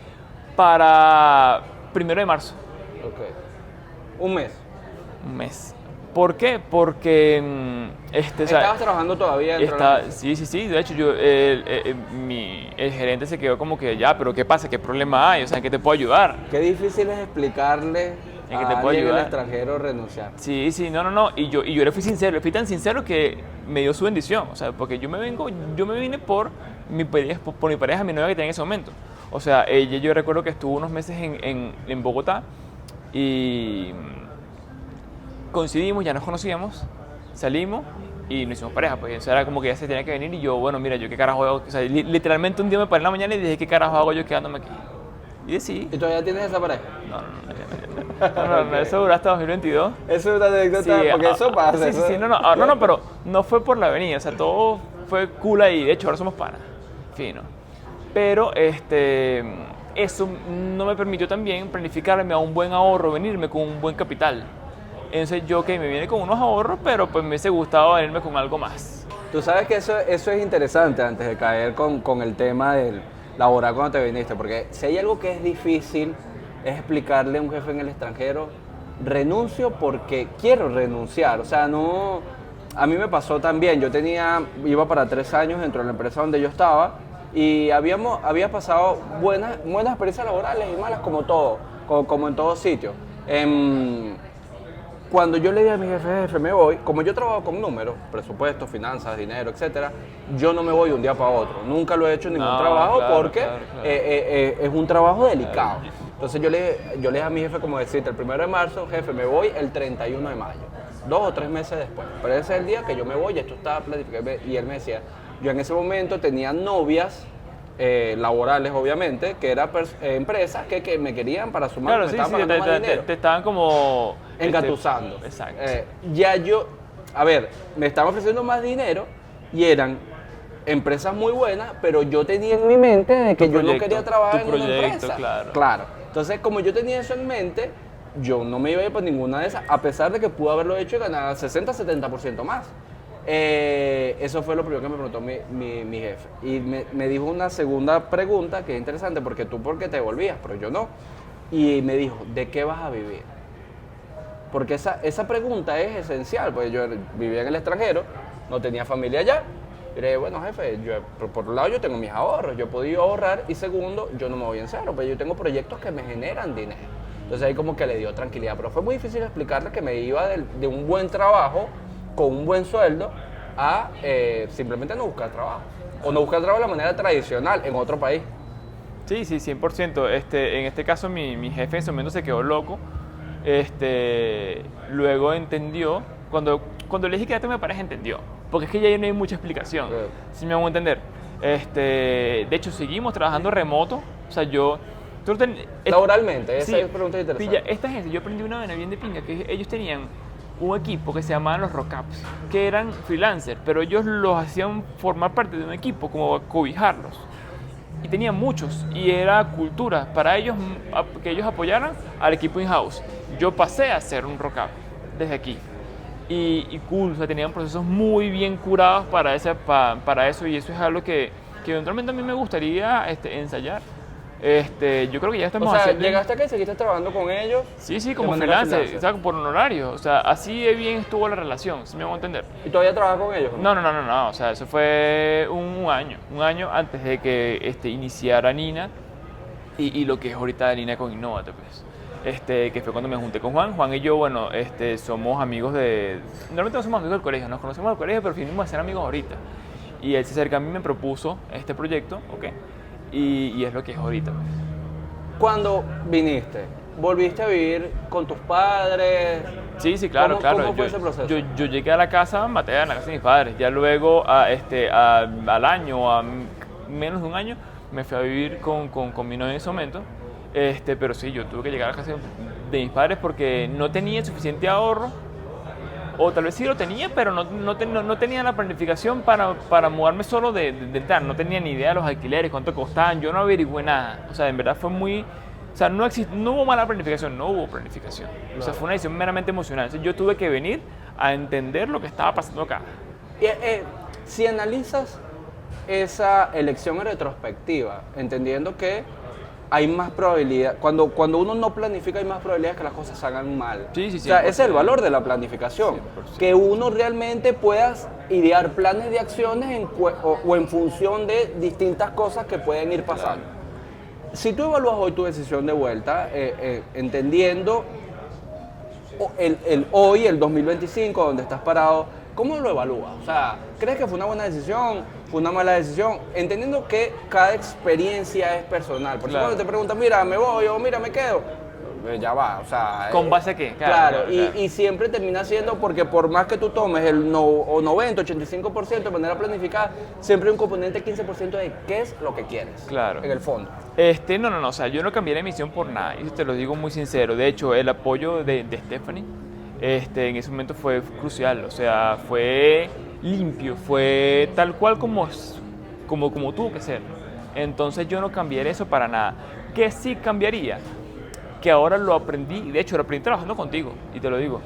para 1 de marzo. Ok. Un mes. Un mes. ¿Por qué? Porque ¿Estabas trabajando todavía dentro de la empresa? Sí. De hecho, el gerente se quedó como que, ya, pero ¿qué pasa? ¿Qué problema hay? O sea, ¿en qué te puedo ayudar? Qué difícil es explicarle ¿En qué a te puedo alguien del ayudar? extranjero renunciar. Sí, no. Y yo le fui sincero, le fui tan sincero que me dio su bendición. O sea, porque yo me vine por mi pareja, mi novia que tenía en ese momento. O sea, yo recuerdo que estuvo unos meses en Bogotá y coincidimos, ya nos conocíamos, salimos y nos hicimos pareja. Pues eso era como que ya se tenía que venir y yo, bueno, mira, yo qué carajo hago. O sea, literalmente un día me paré en la mañana y dije, ¿qué carajo hago yo quedándome aquí? Y decidí. ¿Y todavía tienes esa pareja? No. No, eso duró hasta 2022. Eso es una anécdota, Sí, porque eso pasa. Sí, no, pero no fue por la avenida, o sea, todo fue cool ahí, de hecho ahora somos panas, fino. Pero eso no me permitió también planificarme a un buen ahorro, venirme con un buen capital. Entonces yo que me viene con unos ahorros, pero pues me hubiese gustado venirme con algo más. Tú sabes que eso es interesante antes de caer con el tema del laboral cuando te viniste, porque si hay algo que es difícil es explicarle a un jefe en el extranjero, renuncio porque quiero renunciar, o sea, no, a mí me pasó también, iba para 3 años dentro de la empresa donde yo estaba y había pasado buenas experiencias laborales y malas como todo, como en todo sitio. Cuando yo le dije a mi jefe, me voy, como yo trabajo con números, presupuestos, finanzas, dinero, etcétera, yo no me voy de un día para otro. Nunca lo he hecho en ningún trabajo porque claro. Es un trabajo delicado. Entonces yo le dije a mi jefe, como decirte, el 1 de marzo, jefe, me voy el 31 de mayo, 2 o 3 meses después. Pero ese es el día que yo me voy y esto estaba planificado. Y él me decía, yo en ese momento tenía novias laborales, obviamente, que eran empresas que me querían para sumar, Claro, me sí, estaban pagando más dinero. te estaban como... Engatusando. Exacto. Me estaban ofreciendo más dinero y eran empresas muy buenas, pero yo tenía en mi mente de que yo no quería trabajar en una empresa. Claro. Entonces, como yo tenía eso en mente, yo no me iba a ir por ninguna de esas, a pesar de que pude haberlo hecho y ganar 60-70% más. Eso fue lo primero que me preguntó mi jefe. Y me dijo una segunda pregunta que es interesante, porque tú porque te volvías, pero yo no. Y me dijo, ¿de qué vas a vivir? Porque esa pregunta es esencial, porque yo vivía en el extranjero, no tenía familia allá. Y le dije, bueno, jefe, por un lado yo tengo mis ahorros, yo he podido ahorrar, y segundo, yo no me voy en cero, pero yo tengo proyectos que me generan dinero. Entonces ahí como que le dio tranquilidad, pero fue muy difícil explicarle que me iba de un buen trabajo, con un buen sueldo, a simplemente no buscar trabajo. O no buscar trabajo de la manera tradicional en otro país. Sí, 100%. En este caso mi jefe en ese momento se quedó loco. Luego entendió, cuando le dije que ya te me pareja, entendió. Porque es que ya no hay mucha explicación, si me hago entender. De hecho, seguimos trabajando remoto. O sea, Laboralmente, esa sí, es pregunta interesante. Pilla, esta gente, yo aprendí una vaina bien de pinga, que ellos tenían un equipo que se llamaban los Rockups, que eran freelancers, pero ellos los hacían formar parte de un equipo, como cobijarlos. Y tenían muchos, y era cultura para ellos, que ellos apoyaran al equipo in-house. Yo pasé a ser un Rockup desde aquí. Y cool, o sea, tenían procesos muy bien curados para eso, y eso es algo que eventualmente a mí me gustaría ensayar. Yo creo que ya estamos haciendo... ¿llegaste acá y seguiste trabajando con ellos? Sí, como freelancer, o sea, por honorario. O sea, así de bien estuvo la relación, si me hago entender. ¿Y todavía trabajas con ellos? No, o sea, eso fue un año antes de que iniciara Nina y lo que es ahorita Nina con Innovate, pues. Que fue cuando me junté con Juan. Juan y yo, bueno, somos amigos normalmente no somos amigos del colegio, nos conocemos del colegio, pero finimos de ser amigos ahorita. Y él se acerca a mí y me propuso este proyecto, ¿ok? Y es lo que es ahorita. Pues. ¿Cuándo viniste? ¿Volviste a vivir con tus padres? Sí, claro. ¿Cómo fue ese proceso? Yo llegué a la casa, maté a la casa de mis padres. Ya luego, al año, a menos de un año, me fui a vivir con mi novia en ese momento. Pero sí, yo tuve que llegar a la casa de mis padres porque no tenía suficiente ahorro. O tal vez sí lo tenía, pero no tenía la planificación para mudarme solo de entrar. No tenía ni idea de los alquileres, cuánto costaban. Yo no averigüé nada. O sea, en verdad fue muy... O sea, no hubo mala planificación, no hubo planificación. Claro. O sea, fue una decisión meramente emocional. Entonces, yo tuve que venir a entender lo que estaba pasando acá. Si analizas esa elección en retrospectiva, entendiendo que hay más probabilidad, cuando uno no planifica hay más probabilidades que las cosas salgan mal. Sí, o sea, ese es el valor de la planificación. 100%. Que uno realmente pueda idear planes de acciones o en función de distintas cosas que pueden ir pasando. Claro. Si tú evalúas hoy tu decisión de vuelta, entendiendo hoy, el 2025, donde estás parado, ¿cómo lo evalúas? O sea, ¿crees que fue una buena decisión? ¿Fue una mala decisión? Entendiendo que cada experiencia es personal. Por eso cuando te preguntan, mira, me voy o mira, me quedo, ya va, o sea... ¿Con base a qué? Claro, Claro. y siempre termina siendo, porque por más que tú tomes el o 90, 85% de manera planificada, siempre hay un componente 15% de qué es lo que quieres. Claro. En el fondo. No, o sea, yo no cambiaría mi misión por nada, y te lo digo muy sincero. De hecho, el apoyo de Stephanie en ese momento fue crucial, o sea, fue limpio, fue tal cual como tuvo que ser. Entonces yo no cambiaría eso para nada. ¿Qué sí cambiaría? Que ahora lo aprendí, y de hecho lo aprendí trabajando contigo, y te lo digo.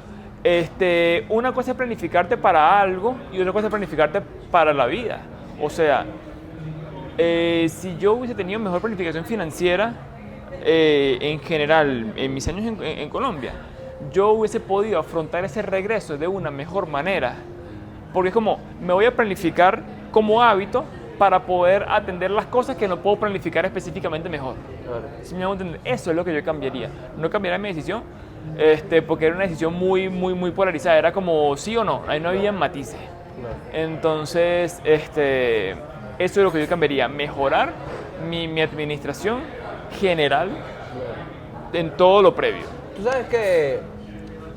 Una cosa es planificarte para algo y otra cosa es planificarte para la vida. O sea, si yo hubiese tenido mejor planificación financiera en general en mis años en Colombia, yo hubiese podido afrontar ese regreso de una mejor manera. Porque es como, me voy a planificar como hábito para poder atender las cosas que no puedo planificar específicamente mejor. ¿Sí me hago entender? Eso es lo que yo cambiaría. No cambiaría mi decisión, porque era una decisión muy polarizada. Era como sí o no, ahí no había matices. Entonces, eso es lo que yo cambiaría. Mejorar mi administración general en todo lo previo. Tú sabes que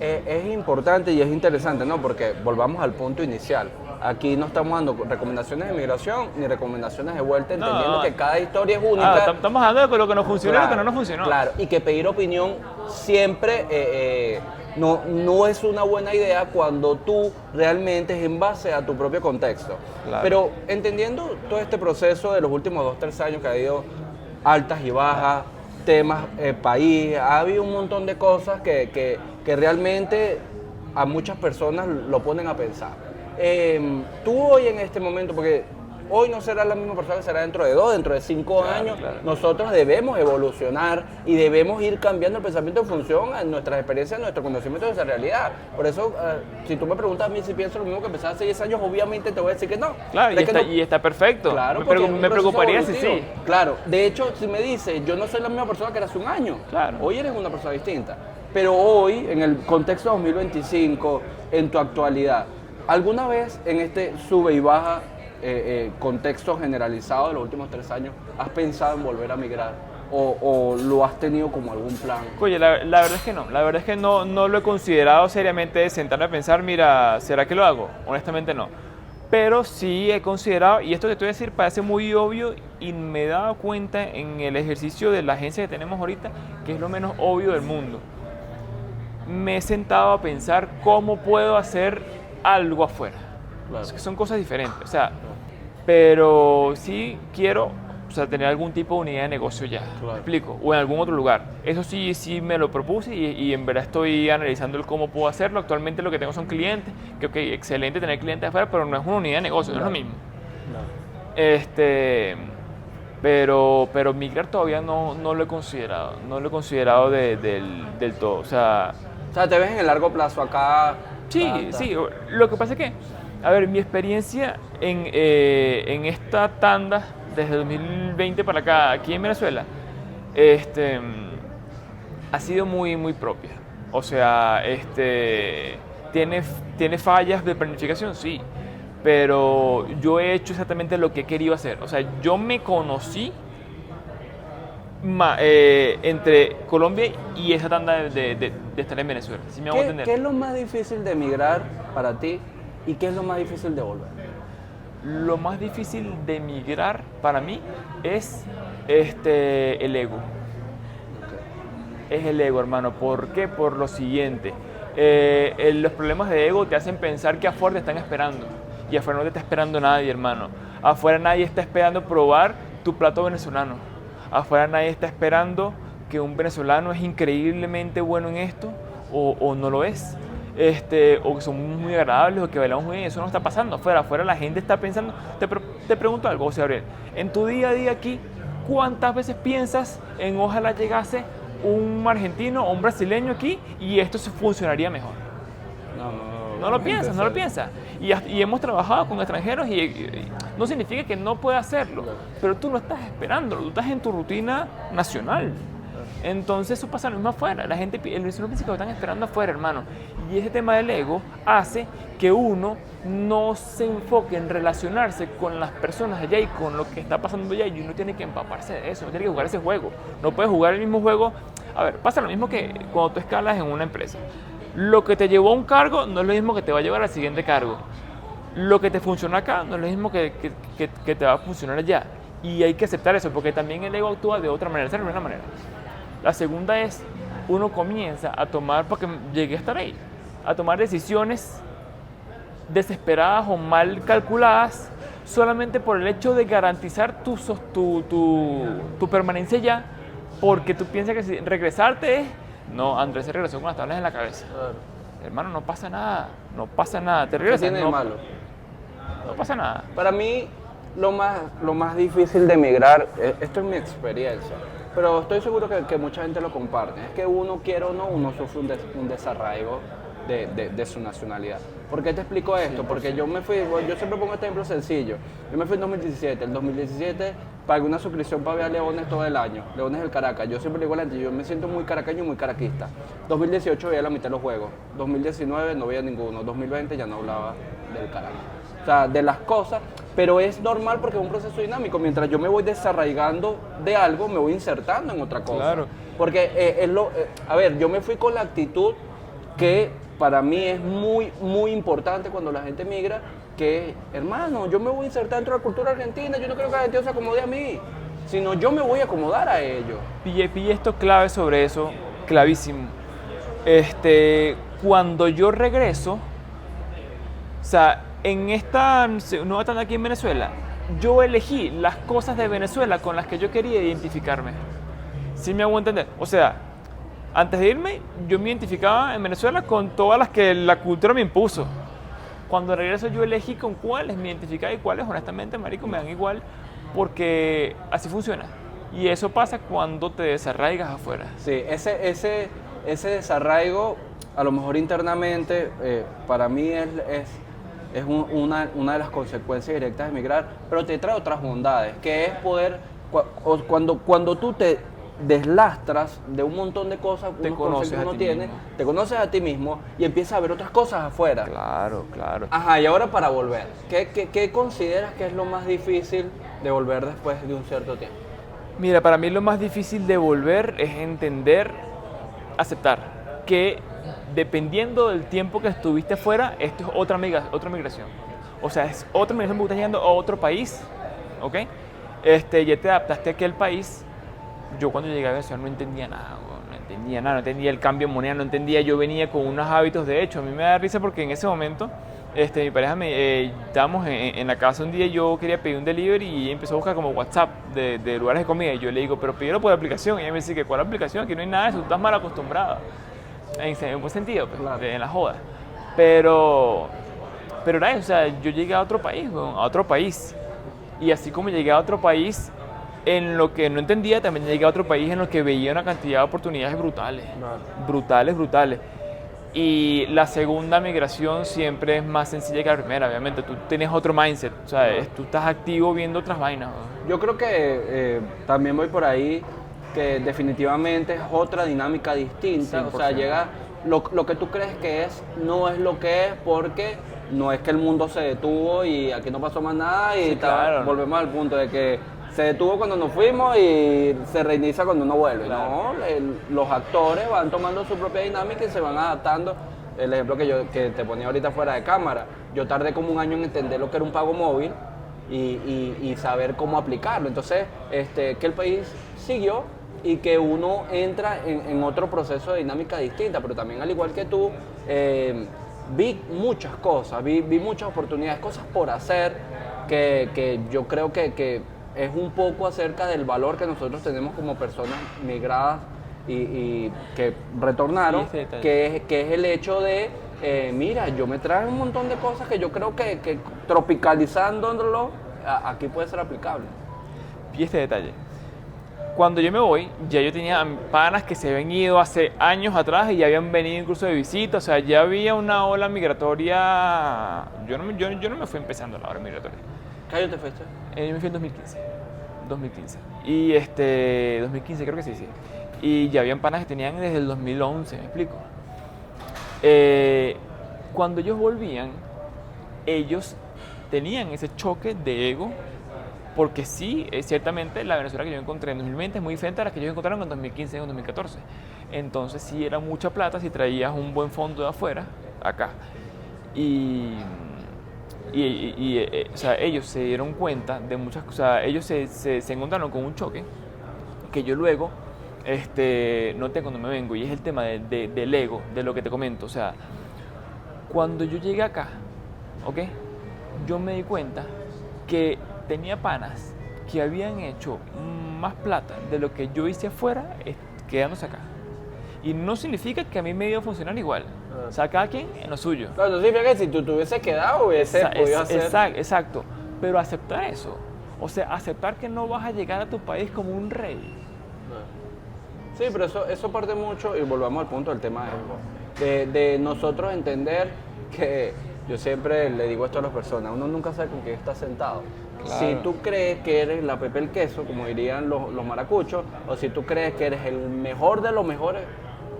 es importante y es interesante, ¿no? Porque volvamos al punto inicial. Aquí no estamos dando recomendaciones de migración ni recomendaciones de vuelta, entendiendo que cada historia es única. Estamos hablando de lo que nos funcionó y Claro, lo que no nos funcionó. Claro, y que pedir opinión siempre no es una buena idea cuando tú realmente es en base a tu propio contexto. Claro. Pero entendiendo todo este proceso de los últimos 2-3 años que ha habido altas y bajas, temas país, ha habido un montón de cosas que realmente a muchas personas lo ponen a pensar. Tú hoy en este momento, porque hoy no serás la misma persona que será dentro de 2, dentro de 5 años, claro. nosotros debemos evolucionar y debemos ir cambiando el pensamiento en función a nuestras experiencias, a nuestro conocimiento de nuestra realidad. Por eso, si tú me preguntas a mí si pienso lo mismo que pensaba hace 10 años, obviamente te voy a decir que no. Claro, ¿Crees y está perfecto. Claro, Me preocuparía si sí. Claro, de hecho, si me dices, yo no soy la misma persona que era hace un año, Claro. hoy eres una persona distinta. Pero hoy, en el contexto 2025, en tu actualidad, ¿alguna vez en este sube y baja contexto generalizado de los últimos 3 años, has pensado en volver a migrar? ¿O lo has tenido como algún plan? Oye, la verdad es que no. La verdad es que no lo he considerado seriamente de sentarme a pensar, mira, ¿será que lo hago? Honestamente no. Pero sí he considerado, y esto que te voy a decir parece muy obvio, y me he dado cuenta en el ejercicio de la agencia que tenemos ahorita, que es lo menos obvio del mundo. Me he sentado a pensar cómo puedo hacer algo afuera. Claro. Es que son cosas diferentes, o sea, pero sí quiero, o sea, tener algún tipo de unidad de negocio ya, Claro. ¿me explico? O en algún otro lugar. Eso sí me lo propuse y en verdad estoy analizando el cómo puedo hacerlo. Actualmente lo que tengo son clientes, que ok, excelente tener clientes afuera, pero no es una unidad de negocio, no es lo mismo. Pero migrar todavía no lo he considerado del todo, o sea, ¿te ves en el largo plazo acá? sí, lo que pasa es que, a ver, mi experiencia en esta tanda, desde 2020 para acá, aquí en Venezuela, ha sido muy propia. O sea, tiene fallas de planificación, sí, pero yo he hecho exactamente lo que he querido hacer. O sea, yo me conocí entre Colombia y esa tanda de estar en Venezuela. ¿Sí me hago entender? ¿Qué es lo más difícil de emigrar para ti y qué es lo más difícil de volver? Lo más difícil de emigrar para mí es el ego. Es el ego, hermano. ¿Por qué? Por lo siguiente. Los problemas de ego te hacen pensar que afuera te están esperando. Y afuera no te está esperando nadie, hermano. Afuera nadie está esperando probar tu plato venezolano. Afuera nadie está esperando que un venezolano es increíblemente bueno en esto o no lo es. O que son muy agradables o que bailamos muy bien. Eso no está pasando afuera. Afuera la gente está pensando. Te pregunto algo, José Gabriel. En tu día a día aquí, ¿cuántas veces piensas en ojalá llegase un argentino o un brasileño aquí y esto funcionaría mejor? No lo piensas. Y hemos trabajado con extranjeros y no significa que no pueda hacerlo, pero tú no estás esperándolo, tú estás en tu rutina nacional. Entonces eso pasa lo mismo afuera. La gente, el venezolano piensa que lo están esperando afuera, hermano. Y ese tema del ego hace que uno no se enfoque en relacionarse con las personas allá y con lo que está pasando allá. Y uno tiene que empaparse de eso, no tiene que jugar ese juego. No puedes jugar el mismo juego A ver, pasa lo mismo que cuando tú escalas en una empresa. Lo que te llevó a un cargo no es lo mismo que te va a llevar al siguiente cargo. Lo que te funciona acá no es lo mismo que te va a funcionar allá. Y hay que aceptar eso, porque también el ego actúa de otra manera. Esa es la primera manera. La segunda es, uno comienza a tomar, porque llegué a estar ahí, a tomar decisiones desesperadas o mal calculadas solamente por el hecho de garantizar tu permanencia ya, porque tú piensas que si regresarte es... No, Andrés se regresó con las tablas en la cabeza. Claro. Hermano, no pasa nada, no pasa nada. Te ¿Qué regresas, tiene de no, malo? no pasa nada. Para mí, lo más difícil de emigrar, esto es mi experiencia, pero estoy seguro que mucha gente lo comparte, es que uno quiere o no, uno sufre un desarraigo de su nacionalidad. ¿Por qué te explico esto? Porque yo me fui, yo siempre pongo este ejemplo sencillo. Yo me fui en 2017, el 2017 pagué una suscripción para ver a Leones todo el año, Leones del Caracas. Yo siempre digo a la gente, yo me siento muy caraqueño y muy caraquista. 2018 veía la mitad de los juegos, 2019 no veía ninguno, 2020 ya no hablaba del Caracas. O sea, de las cosas, pero es normal porque es un proceso dinámico. Mientras yo me voy desarraigando de algo, me voy insertando en otra cosa. Claro. Porque, a ver, yo me fui con la actitud que para mí es muy, muy importante cuando la gente migra, que, hermano, yo me voy a insertar dentro de la cultura argentina, yo no creo que la gente se acomode a mí, sino yo me voy a acomodar a ellos. Pille esto clave sobre eso, clavísimo. Cuando yo regreso, o sea, en esta nueva etapa aquí en Venezuela, yo elegí las cosas de Venezuela con las que yo quería identificarme. ¿Sí me hago entender? O sea, antes de irme, yo me identificaba en Venezuela con todas las que la cultura me impuso. Cuando regreso, yo elegí con cuáles me identificaba y cuáles, honestamente, marico, me dan igual, porque así funciona. Y eso pasa cuando te desarraigas afuera. Sí, ese desarraigo, a lo mejor internamente, para mí es una de las consecuencias directas de emigrar, pero te trae otras bondades, que es poder, cuando tú te deslastras de un montón de cosas, Te conoces a ti mismo. te conoces a ti mismo y empiezas a ver otras cosas afuera. Claro, claro. Ajá, y ahora para volver, ¿qué consideras que es lo más difícil de volver después de un cierto tiempo? Mira, para mí lo más difícil de volver es entender, aceptar que dependiendo del tiempo que estuviste afuera, esto es otra migración. O sea, es otra migración porque estás llegando a otro país, ¿ok? Ya te adaptaste a aquel país. Yo cuando llegué a Venezuela no entendía nada, no entendía el cambio en moneda, no entendía, yo venía con unos hábitos, de hecho, a mí me da risa porque en ese momento, mi pareja, estábamos en la casa un día y yo quería pedir un delivery y ella empezó a buscar como WhatsApp de lugares de comida y yo le digo, pero pídelo por aplicación, y ella me dice que ¿cuál aplicación? Aquí no hay nada de eso, tú estás mal acostumbrada, en buen sentido, pues, Claro. en la joda, pero era eso, o sea, yo llegué a otro país, y así como llegué a otro país, en lo que no entendía, también llegué a otro país en lo que veía una cantidad de oportunidades brutales. Claro. Brutales. Y la segunda migración siempre es más sencilla que la primera, obviamente. Tú tienes otro mindset, o sea, Claro. tú estás activo viendo otras vainas, ¿no? Yo creo que también voy por ahí, que definitivamente es otra dinámica distinta. O sea, 100%. llega lo que tú crees que es, no es lo que es, porque no es que el mundo se detuvo y aquí no pasó más nada y Sí, claro. volvemos al punto de que se detuvo cuando nos fuimos y se reinicia cuando uno vuelve. Claro. No, los actores van tomando su propia dinámica y se van adaptando. El ejemplo que te ponía ahorita fuera de cámara, yo tardé como un año en entender lo que era un pago móvil y saber cómo aplicarlo. Entonces, que el país siguió y que uno entra en otro proceso de dinámica distinta, pero también al igual que tú, vi muchas cosas, vi muchas oportunidades, cosas por hacer que yo creo que es un poco acerca del valor que nosotros tenemos como personas migradas y que retornaron, Sí, ese detalle. que es el hecho de, mira, yo me traje un montón de cosas que yo creo que tropicalizándolo, aquí puede ser aplicable. Y este detalle. Cuando yo me voy, ya yo tenía panas que se habían ido hace años atrás y ya habían venido incluso de visita, o sea, ya había una ola migratoria. Yo no me fui empezando la ola migratoria. ¿Qué año te fuiste? Yo me fui en 2015. Y 2015 creo que sí. Y ya habían panas que tenían desde el 2011, ¿me explico? Cuando ellos volvían, ellos tenían ese choque de ego Porque sí, ciertamente la Venezuela que yo encontré en 2020 es muy diferente a la que ellos encontraron en 2015 y en 2014. Entonces sí era mucha plata si traías un buen fondo de afuera, acá. Y, o sea, ellos se dieron cuenta de muchas cosas, o sea, ellos se encontraron con un choque que yo luego noté cuando me vengo, y es el tema del ego, de lo que te comento. O sea, cuando yo llegué acá, ¿ok? Yo me di cuenta que tenía panas que habían hecho más plata de lo que yo hice afuera quedándose acá. Y no significa que a mí me iba a funcionar igual. O sea, cada quien en lo suyo. Claro, no significa que si tú te hubieses quedado, hubiese podido hacer... Exacto. Pero aceptar eso. O sea, aceptar que no vas a llegar a tu país como un rey. Sí, pero eso parte mucho, y volvamos al punto del tema de nosotros entender que, yo siempre le digo esto a las personas, uno nunca sabe con quién está sentado. Claro. Si tú crees que eres la Pepe el queso, como dirían los maracuchos, o si tú crees que eres el mejor de los mejores,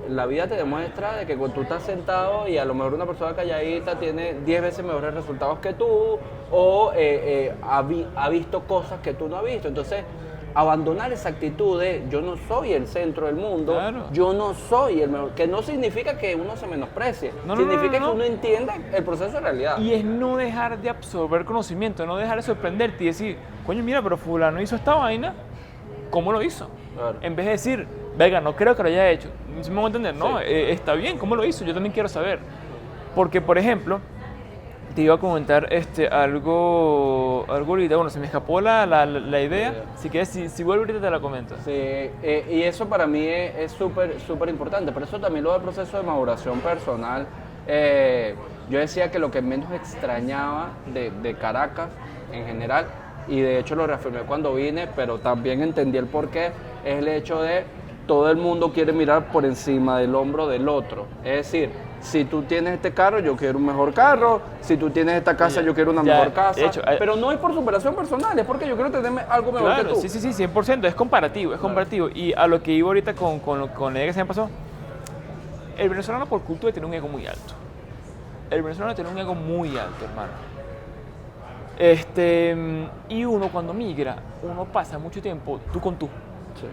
la vida te demuestra de que cuando tú estás sentado y a lo mejor una persona calladita tiene 10 veces mejores resultados que tú, o ha visto cosas que tú no has visto. Entonces, abandonar esa actitud de yo no soy el centro del mundo, claro, yo no soy el mejor, que no significa que uno se menosprecie, significa que uno entienda el proceso de realidad. Y es no dejar de absorber conocimiento, no dejar de sorprenderte y decir, coño, mira, pero fulano hizo esta vaina, ¿cómo lo hizo? Claro. En vez de decir, venga, no creo que lo haya hecho. ¿Sí me voy a entender? No, Sí. Está bien, ¿cómo lo hizo? Yo también quiero saber. Porque, por ejemplo, te iba a comentar algo ahorita. Bueno, se me escapó la idea. Si quieres, si vuelvo ahorita te la comento. Sí, y eso para mí es súper importante. Por eso también lo del proceso de maduración personal. Yo decía que lo que menos extrañaba de Caracas en general, y de hecho lo reafirmé cuando vine, pero también entendí el porqué, es el hecho de todo el mundo quiere mirar por encima del hombro del otro. Es decir, si tú tienes este carro, yo quiero un mejor carro. Si tú tienes esta casa, yo quiero una mejor casa. De hecho, pero no es por superación personal, es porque yo quiero tener algo mejor claro, que tú. sí, 100%. Es comparativo, es comparativo. Y a lo que iba ahorita con la idea que se me pasó, el venezolano por cultura tiene un ego muy alto. El venezolano tiene un ego muy alto, hermano. Y uno cuando migra, uno pasa mucho tiempo tú con tú. Sí.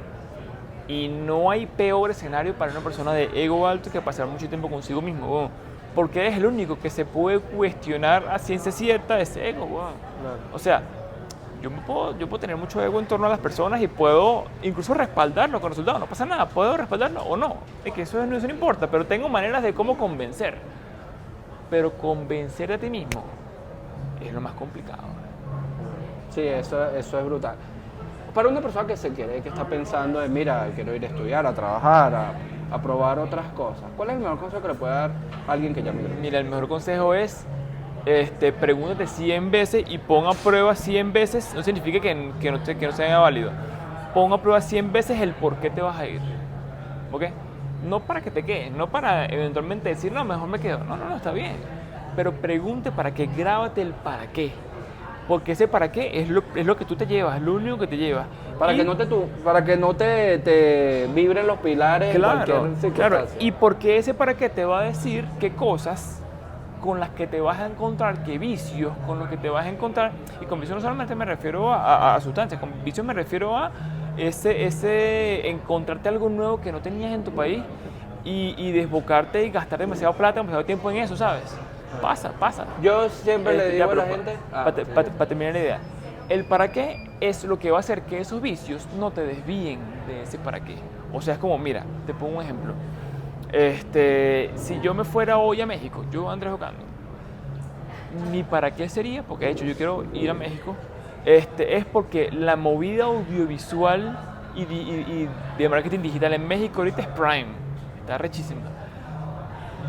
Y no hay peor escenario para una persona de ego alto que pasar mucho tiempo consigo mismo, weón. Porque eres el único que se puede cuestionar a ciencia cierta ese ego, weón. Claro. O sea, yo puedo tener mucho ego en torno a las personas y puedo incluso respaldarlo con resultados. No pasa nada, puedo respaldarlo o no. Es que eso no importa, pero tengo maneras de cómo convencer. Pero convencer a ti mismo es lo más complicado. Sí, eso es brutal. Para una persona que está pensando en, mira, quiero ir a estudiar, a trabajar, a probar otras cosas, ¿cuál es el mejor consejo que le puede dar a alguien que ya migró? Mira, el mejor consejo es, pregúntate 100 veces y pon a prueba 100 veces, no significa que no sea válido, pon a prueba 100 veces el por qué te vas a ir, ¿ok? No para que te quedes, no para eventualmente decir, no, mejor me quedo, no, está bien, pero pregunte para qué, grábate el para qué. Porque ese para qué es lo que tú te llevas, es lo único que te llevas. Para que no te vibren los pilares en cualquier circunstancia. Claro, y porque ese para qué te va a decir qué cosas con las que te vas a encontrar, qué vicios con los que te vas a encontrar. Y con vicios no solamente me refiero a sustancias, con vicios me refiero a ese encontrarte algo nuevo que no tenías en tu país y desbocarte y gastar demasiado plata, demasiado tiempo en eso, ¿sabes? Pasa. Yo siempre le digo a la gente... Para terminar la idea, el para qué es lo que va a hacer que esos vicios no te desvíen de ese para qué. O sea, es como, mira, te pongo un ejemplo. Si yo me fuera hoy a México, yo Andrés Ocando, mi para qué sería, porque de hecho yo quiero ir a México, es porque la movida audiovisual y de marketing digital en México ahorita es prime, está rechísima.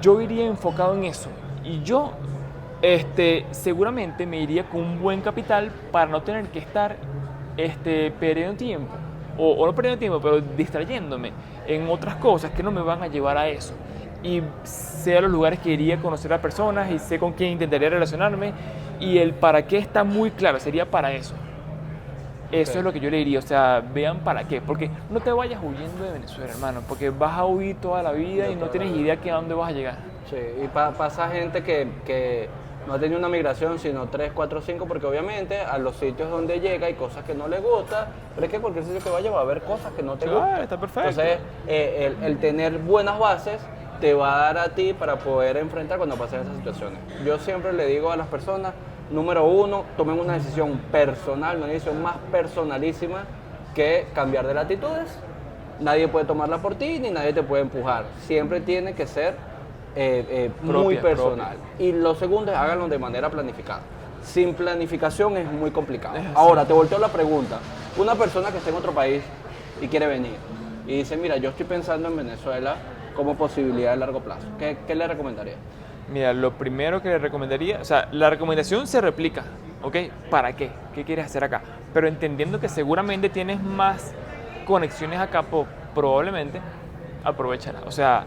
Yo iría enfocado en eso. Y yo seguramente me iría con un buen capital para no tener que estar perdiendo tiempo, o no perdiendo tiempo, pero distrayéndome en otras cosas que no me van a llevar a eso. Y sé a los lugares que iría a conocer a personas y sé con quién intentaría relacionarme, y el para qué está muy claro, sería para eso. Eso Okay. es lo que yo le diría, o sea, vean para qué, porque no te vayas huyendo de Venezuela, hermano, porque vas a huir toda la vida y no tienes idea que a dónde vas a llegar. Sí, y pasa gente que no ha tenido una migración, sino 3, 4, 5, porque obviamente a los sitios donde llega hay cosas que no le gusta, pero es que cualquier sitio que vaya va a haber cosas que no te Claro, gustan. está perfecto. Entonces, el tener buenas bases te va a dar a ti para poder enfrentar cuando pasen esas situaciones. Yo siempre le digo a las personas, número uno, tomen una decisión personal, una decisión más personalísima que cambiar de latitudes. Nadie puede tomarla por ti ni nadie te puede empujar. Siempre tiene que ser muy personal. Y lo segundo es háganlo de manera planificada. Sin planificación es muy complicado. Ahora, te volteo la pregunta. Una persona que está en otro país y quiere venir y dice, mira, yo estoy pensando en Venezuela como posibilidad de largo plazo. ¿Qué le recomendaría? Mira, lo primero que le recomendaría, o sea, la recomendación se replica, ¿ok? ¿Para qué? ¿Qué quieres hacer acá? Pero entendiendo que seguramente tienes más conexiones acá, probablemente, aprovechala. O sea,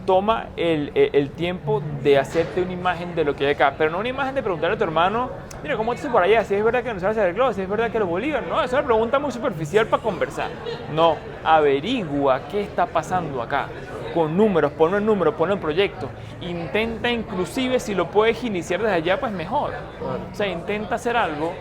toma el tiempo de hacerte una imagen de lo que hay acá, pero no una imagen de preguntarle a tu hermano, mira, ¿cómo te hizo por allá? Si es verdad que no se arregló, si es verdad que lo Bolívar, no, es una pregunta muy superficial para conversar. No, averigua qué está pasando acá, con números, ponlo en números, ponlo en proyectos, intenta inclusive si lo puedes iniciar desde allá, pues mejor. O sea, intenta hacer algo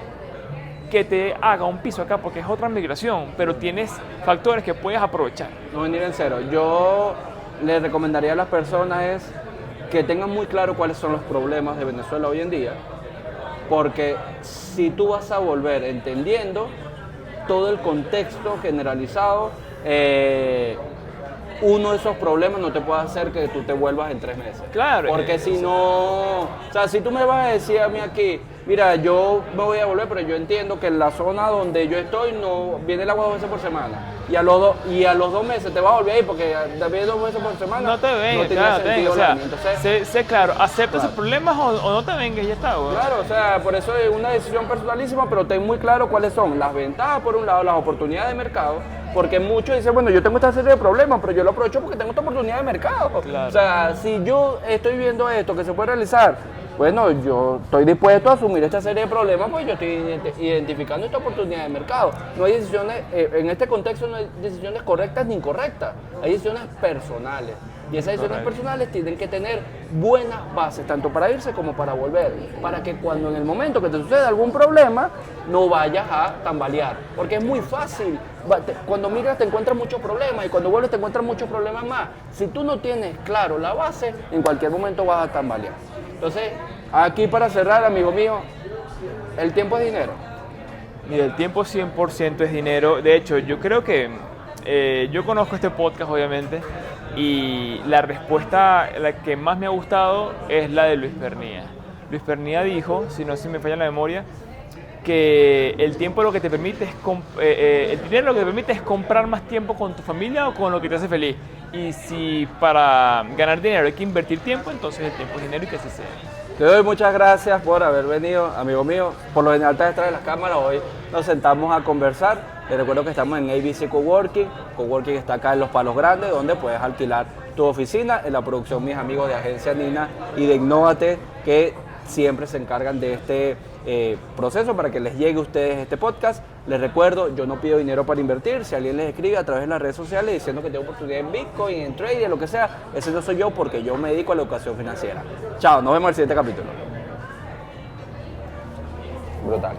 que te haga un piso acá, porque es otra migración, pero tienes factores que puedes aprovechar. No venir en cero. Yo le recomendaría a las personas es que tengan muy claro cuáles son los problemas de Venezuela hoy en día, porque si tú vas a volver entendiendo todo el contexto generalizado, uno de esos problemas no te puede hacer que tú te vuelvas en 3 meses. Claro. Porque si no, o sea, si tú me vas a decir a mí aquí, mira, yo me voy a volver, pero yo entiendo que en la zona donde yo estoy no viene el agua 2 veces por semana. Y a los 2 meses te vas a volver ahí porque viene 2 veces por semana. No te vengas, no tiene claro, sentido. o sea, Entonces, sé claro, acepta claro. esos problemas o no te vengas y ya está, güey. Claro, o sea, por eso es una decisión personalísima, pero ten muy claro cuáles son las ventajas por un lado, las oportunidades de mercado, porque muchos dicen, bueno, yo tengo esta serie de problemas, pero yo lo aprovecho porque tengo esta oportunidad de mercado. Claro. O sea, si yo estoy viendo esto que se puede realizar, bueno, yo estoy dispuesto a asumir esta serie de problemas, pues yo estoy identificando esta oportunidad de mercado. No hay decisiones, en este contexto no hay decisiones correctas ni incorrectas, hay decisiones personales. Y esas decisiones personales tienen que tener buenas bases, tanto para irse como para volver, para que cuando en el momento que te suceda algún problema, no vayas a tambalear. Porque es muy fácil, cuando migras te encuentras muchos problemas y cuando vuelves te encuentras muchos problemas más. Si tú no tienes claro la base, en cualquier momento vas a tambalear. Entonces, aquí para cerrar, amigo mío, el tiempo es dinero. Mira, el tiempo 100% es dinero. De hecho, yo creo que yo conozco este podcast, obviamente, y la respuesta, la que más me ha gustado, es la de Luis Pernía. Luis Pernía dijo, si no me falla la memoria, que el tiempo lo que te permite es el dinero lo que te permite es comprar más tiempo con tu familia o con lo que te hace feliz. Y si para ganar dinero hay que invertir tiempo, entonces el tiempo es dinero y que así sea. Te doy muchas gracias por haber venido, amigo mío. Por lo general estás detrás de las cámaras, hoy nos sentamos a conversar. Les recuerdo que estamos en ABC Coworking. Coworking está acá en Los Palos Grandes, donde puedes alquilar tu oficina. En la producción, mis amigos de Agencia Nina y de Innovate, que siempre se encargan de este proceso para que les llegue a ustedes este podcast. Les recuerdo, yo no pido dinero para invertir. Si alguien les escribe a través de las redes sociales diciendo que tengo oportunidad en Bitcoin, en trading, en lo que sea, ese no soy yo, porque yo me dedico a la educación financiera. Chao, nos vemos en el siguiente capítulo. Brutal.